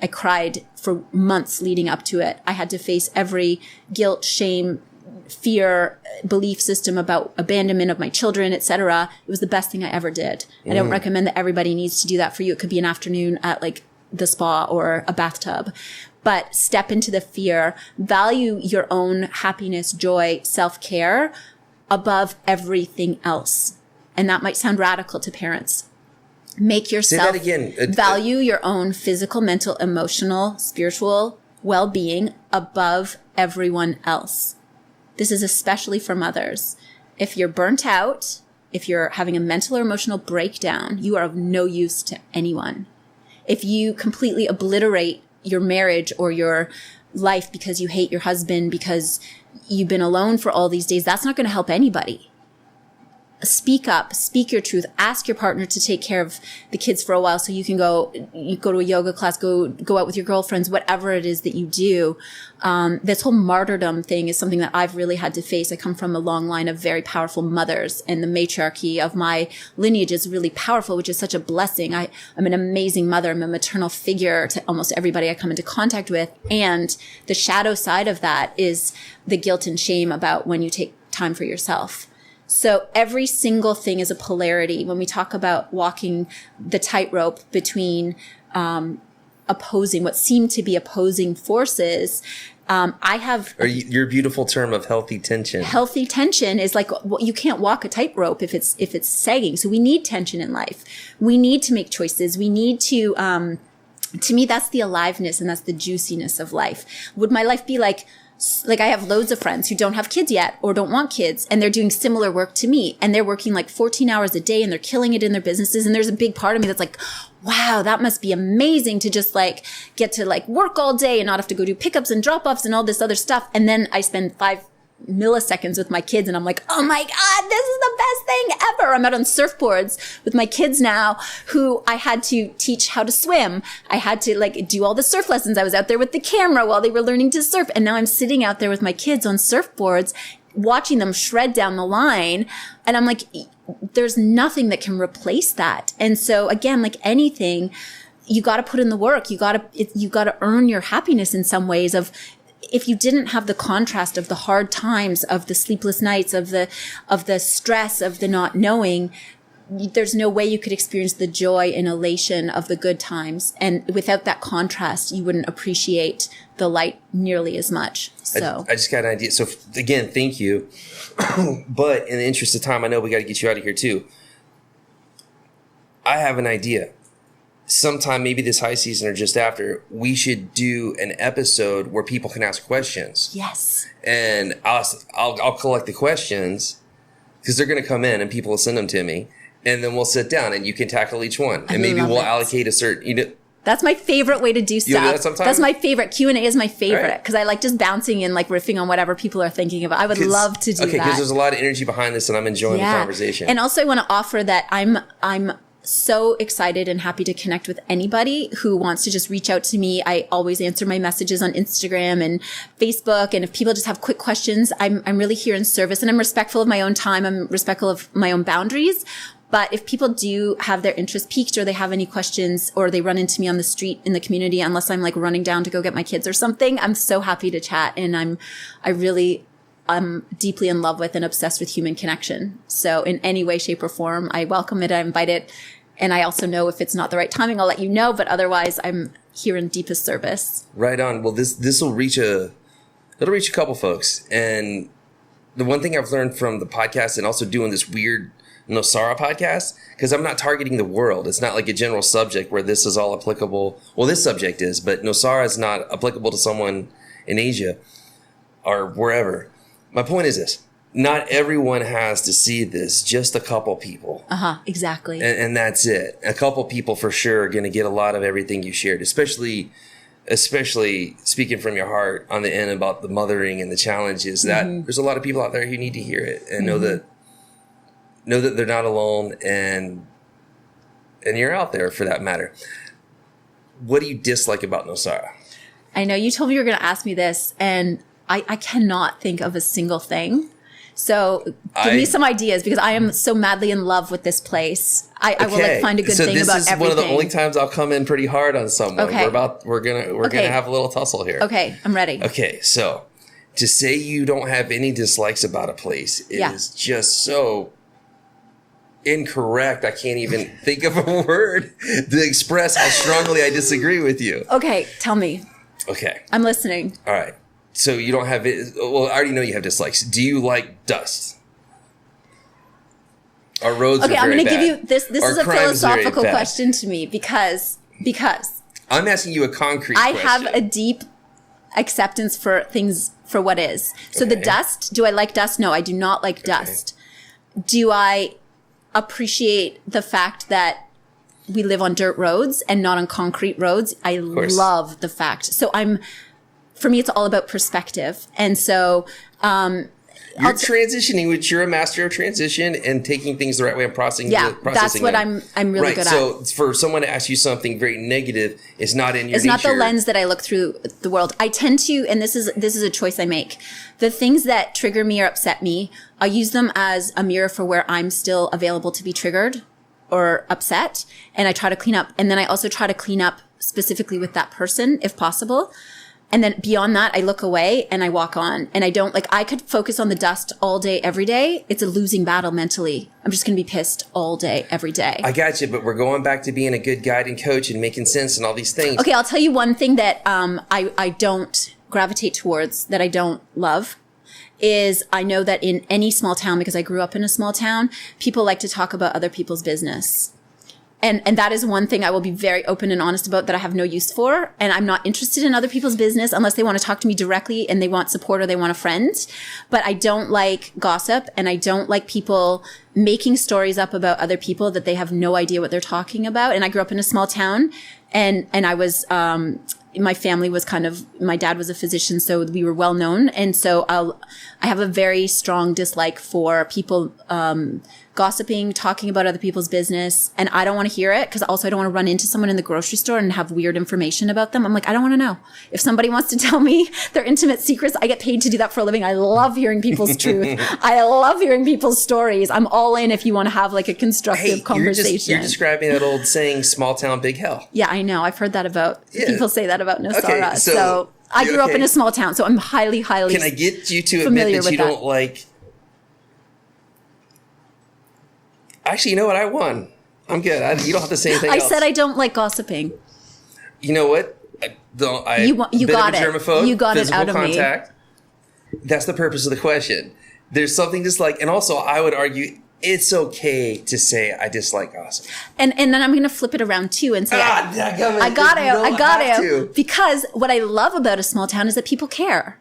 cried for months leading up to it. I had to face every guilt, shame, fear belief system about abandonment of my children, etc., it was the best thing I ever did. I don't recommend that everybody needs to do that for you. It could be an afternoon at like the spa or a bathtub. But step into the fear, value your own happiness, joy, self-care above everything else. And that might sound radical to parents. Make yourself value your own physical, mental, emotional, spiritual well-being above everyone else. This is especially for mothers. If you're burnt out, if you're having a mental or emotional breakdown, you are of no use to anyone. If you completely obliterate your marriage or your life because you hate your husband, because you've been alone for all these days, that's not going to help anybody. Speak up, speak your truth, ask your partner to take care of the kids for a while so you can go to a yoga class, go out with your girlfriends, whatever it is that you do. This whole martyrdom thing is something that I've really had to face. I come from a long line of very powerful mothers, and the matriarchy of my lineage is really powerful, which is such a blessing. I'm an amazing mother. I'm a maternal figure to almost everybody I come into contact with. And the shadow side of that is the guilt and shame about when you take time for yourself. So every single thing is a polarity. When we talk about walking the tightrope between what seem to be opposing forces, I have your beautiful term of healthy tension. Healthy tension is like, well, you can't walk a tightrope if it's sagging. So we need tension in life. We need to make choices. We need to me, that's the aliveness and that's the juiciness of life. Would my life be like I have loads of friends who don't have kids yet or don't want kids, and they're doing similar work to me, and they're working like 14 hours a day and they're killing it in their businesses. And there's a big part of me that's like, wow, that must be amazing to just like get to like work all day and not have to go do pickups and drop-offs and all this other stuff. And then I spend 5 milliseconds with my kids and I'm like, oh my God, this is the best thing ever. I'm out on surfboards with my kids now, who I had to teach how to swim. I had to like do all the surf lessons. I was out there with the camera while they were learning to surf. And now I'm sitting out there with my kids on surfboards, watching them shred down the line. And I'm like, there's nothing that can replace that. And so again, like anything, you got to put in the work. You got to earn your happiness in some ways. If you didn't have the contrast of the hard times, of the sleepless nights, of the stress, of the not knowing, there's no way you could experience the joy and elation of the good times. And without that contrast, you wouldn't appreciate the light nearly as much. So I just got an idea. So again, thank you. But in the interest of time, I know we got to get you out of here too. I have an idea. Sometime, maybe this high season or just after, we should do an episode where people can ask questions. Yes. And I'll collect the questions because they're going to come in and people will send them to me. And then we'll sit down and you can tackle each one. And maybe we'll allocate a certain, That's my favorite way to do stuff. You do that sometimes? That's my favorite. Q&A is my favorite because I like just bouncing and like riffing on whatever people are thinking about. I would love to do that. Okay, because there's a lot of energy behind this and I'm enjoying the conversation. And also I want to offer that I'm so excited and happy to connect with anybody who wants to just reach out to me. I always answer my messages on Instagram and Facebook. And if people just have quick questions, I'm really here in service, and I'm respectful of my own time. I'm respectful of my own boundaries. But if people do have their interest piqued or they have any questions or they run into me on the street in the community, unless I'm like running down to go get my kids or something, I'm so happy to chat. And I'm deeply in love with and obsessed with human connection. So in any way, shape, or form, I welcome it. I invite it. And I also know if it's not the right timing, I'll let you know. But otherwise, I'm here in deepest service. Right on. Well, this will reach it'll reach a couple folks. And the one thing I've learned from the podcast and also doing this weird Nosara podcast, because I'm not targeting the world. It's not like a general subject where this is all applicable. Well, this subject is, but Nosara is not applicable to someone in Asia or wherever. My point is this. Not everyone has to see this, just a couple people. Exactly. And that's it. A couple people for sure are going to get a lot of everything you shared, especially speaking from your heart on the end about the mothering and the challenges. That there's a lot of people out there who need to hear it and know that they're not alone, and you're out there for that matter. What do you dislike about Nosara? I know you told me you were going to ask me this, and I cannot think of a single thing. So give me some ideas, because I am so madly in love with this place. I will like find a good thing about everything. So this is one of the only times I'll come in pretty hard on someone. Okay. We're gonna have a little tussle here. Okay, I'm ready. Okay, so to say you don't have any dislikes about a place is just so incorrect. I can't even think of a word to express how strongly I disagree with you. Okay, tell me. Okay. I'm listening. All right. So you don't have it. Well, I already know you have dislikes. Do you like dust? Our roads are very bad. Okay, I'm going to give you this. This is a philosophical question to me because I'm asking you a concrete question. I have a deep acceptance for things for what is. So the dust, do I like dust? No, I do not like dust. Do I appreciate the fact that we live on dirt roads and not on concrete roads? I love the fact. So for me, it's all about perspective. And so, you're transitioning, which you're a master of transition and taking things the right way and processing. That's what I'm really good at. So for someone to ask you something very negative, it's not in your It's not the lens that I look through the world. I tend to, and this is a choice I make. The things that trigger me or upset me, I use them as a mirror for where I'm still available to be triggered or upset. And I try to clean up. And then I also try to clean up specifically with that person if possible. And then beyond that, I look away and I walk on. And I don't I could focus on the dust all day, every day. It's a losing battle mentally. I'm just going to be pissed all day, every day. I got you, but we're going back to being a good guide and coach and making sense and all these things. Okay, I'll tell you one thing that I don't gravitate towards, that I don't love, is I know that in any small town, because I grew up in a small town, people like to talk about other people's business. And that is one thing I will be very open and honest about, that I have no use for. And I'm not interested in other people's business unless they want to talk to me directly and they want support or they want a friend. But I don't like gossip, and I don't like people making stories up about other people that they have no idea what they're talking about. And I grew up in a small town, and I was, my family was my dad was a physician, so we were well known. And so I have a very strong dislike for people, gossiping, talking about other people's business. And I don't want to hear it, because also I don't want to run into someone in the grocery store and have weird information about them. I'm like, I don't want to know. If somebody wants to tell me their intimate secrets, I get paid to do that for a living. I love hearing people's truth. I love hearing people's stories. I'm all in if you want to have a constructive conversation. You're describing that old saying, small town, big hell. Yeah, I know. I've heard that people say that about Nosara. Okay, so I grew up in a small town, so I'm highly, highly Can I get you to admit that you don't like... Actually, you know what? I won. I'm good. You don't have to say anything else. I said I don't like gossiping. You know what? You got it. Germaphobe, you got it out of contact. Me. That's the purpose of the question. There's something and also I would argue it's okay to say I dislike gossip. And then I'm going to flip it around too and say, I got it. Because what I love about a small town is that people care.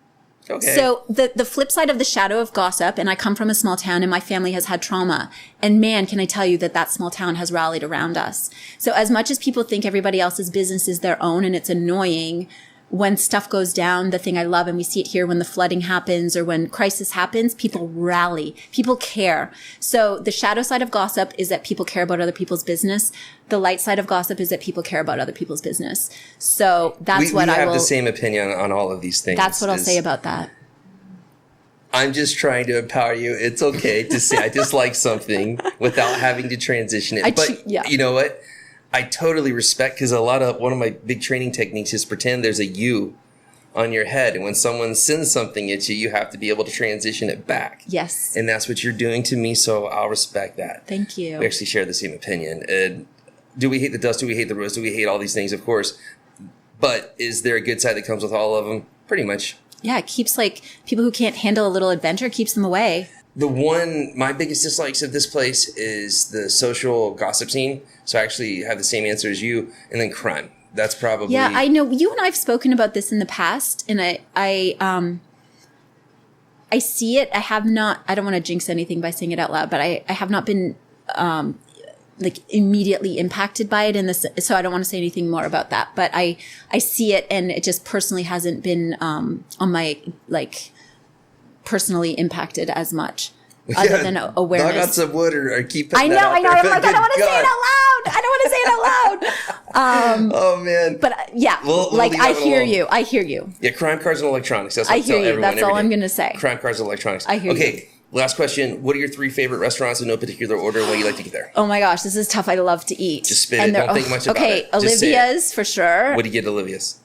Okay. So the flip side of the shadow of gossip, and I come from a small town and my family has had trauma, and man, can I tell you that small town has rallied around us. So as much as people think everybody else's business is their own and it's annoying, when stuff goes down, the thing I love, and we see it here when the flooding happens or when crisis happens, people rally. People care. So the shadow side of gossip is that people care about other people's business. The light side of gossip is that people care about other people's business. So that's what I will... We have the same opinion on all of these things. That's what I'll say about that. I'm just trying to empower you. It's okay to say I dislike something without having to transition it. But you know what? I totally respect, because one of my big training techniques is pretend there's a you on your head. And when someone sends something at you, you have to be able to transition it back. Yes. And that's what you're doing to me. So I'll respect that. Thank you. We actually share the same opinion. And do we hate the dust? Do we hate the roast? Do we hate all these things? Of course. But is there a good side that comes with all of them? Pretty much. Yeah. It keeps people who can't handle a little adventure, keeps them away. My biggest dislikes of this place is the social gossip scene. So I actually have the same answer as you. And then crime. That's probably... Yeah, I know. You and I have spoken about this in the past. And I see it. I have not... I don't want to jinx anything by saying it out loud. But I have not been immediately impacted by it. So I don't want to say anything more about that. But I see it. And it just personally hasn't been on my... personally impacted as much, other than awareness. Knock on some wood or keep putting I know. I'm like, I don't want to say it out loud. I don't want to say it out loud. Oh man. But I hear you. I hear you. Yeah, crime, cars, and electronics. That's what I hear you. That's all I'm going to say. Crime, cars, and electronics. I hear you. Okay, last question. What are your 3 favorite restaurants in no particular order and what do you like to get there? Oh my gosh, this is tough. I love to eat. Just spit it. Don't think much about it. Okay, Olivia's for sure. What do you get at Olivia's?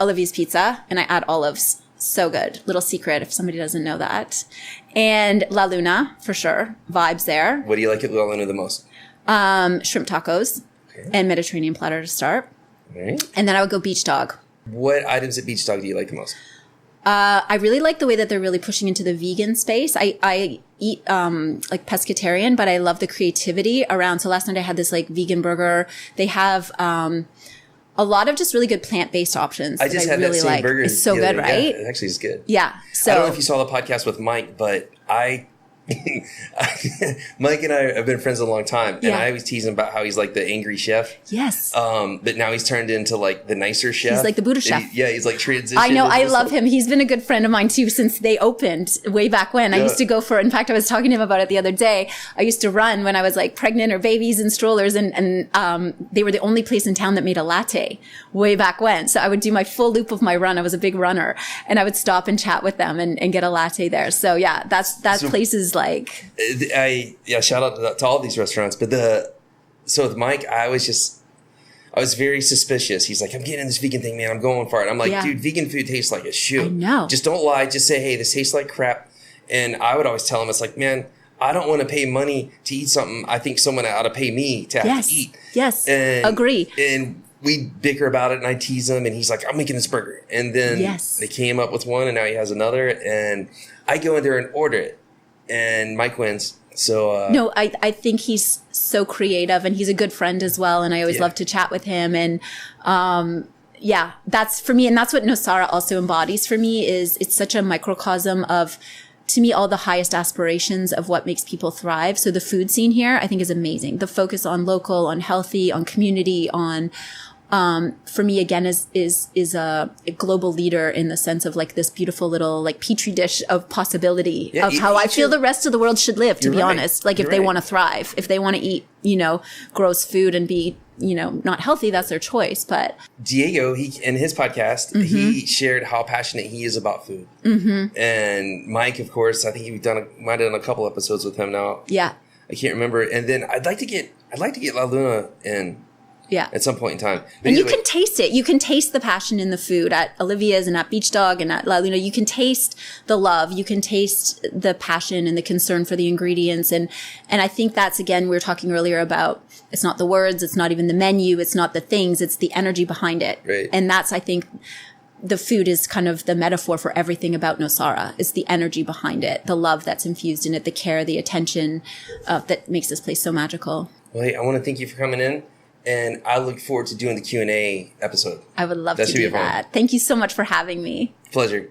Olivia's Pizza, and I add olives. So good. Little secret if somebody doesn't know that. And La Luna, for sure. Vibes there. What do you like at La Luna the most? Shrimp tacos and Mediterranean platter to start. Right. And then I would go beach dog. What items at Beach Dog do you like the most? I really like the way that they're really pushing into the vegan space. I eat like pescatarian, but I love the creativity around. So last night I had this like vegan burger. They have a lot of just really good plant-based options. I just had really that same like. burger. It's so good, right? Yeah, it actually is good. Yeah. So I don't know if you saw the podcast with Mike, but Mike and I have been friends a long time, and I always tease him about how he's like the angry chef. Yes. But now he's turned into like the nicer chef. He's like the Buddha chef. He's like transitioned. I know. I love him. He's been a good friend of mine too since they opened way back when. I used to go in fact, I was talking to him about it the other day. I used to run when I was like pregnant or babies in strollers, and they were the only place in town that made a latte way back when. So I would do my full loop of my run. I was a big runner, and I would stop and chat with them and get a latte there. So yeah, that place is like. Shout out to all these restaurants. But so with Mike, I was very suspicious. He's like, I'm getting this vegan thing, man. I'm going for it. I'm like, dude, vegan food tastes like a shoe. I know. Just don't lie. Just say, hey, this tastes like crap. And I would always tell him, it's like, man, I don't want to pay money to eat something. I think someone ought to pay me to have to eat. Yes. And, agree. And we bicker about it, and I tease him, and he's like, I'm making this burger. And then they came up with one, and now he has another. And I go in there and order it. And Mike wins. So no, I think he's so creative, and he's a good friend as well. And I always love to chat with him. And that's for me. And that's what Nosara also embodies for me. Is it's such a microcosm of, to me, all the highest aspirations of what makes people thrive. So the food scene here, I think, is amazing. The focus on local, on healthy, on community, on for me, again, is a global leader in the sense of like this beautiful little like petri dish of possibility of how I feel the rest of the world should live, to be honest. Like if they want to thrive, if they want to eat, gross food and be, not healthy, that's their choice. But Diego, in his podcast, he shared how passionate he is about food. And Mike, of course, I think might have done a couple episodes with him now. Yeah. I can't remember. And then I'd like to get La Luna in. Yeah. At some point in time. But and you can taste it. You can taste the passion in the food at Olivia's and at Beach Dog and at La Luna. You can taste the love. You can taste the passion and the concern for the ingredients. And I think that's, again, we were talking earlier about, it's not the words, it's not even the menu, it's not the things, it's the energy behind it. Right. And that's, I think, the food is kind of the metaphor for everything about Nosara. It's the energy behind it, the love that's infused in it, the care, the attention that makes this place so magical. Well, hey, I want to thank you for coming in. And I look forward to doing the Q&A episode. I would love to do that. Thank you so much for having me. Pleasure.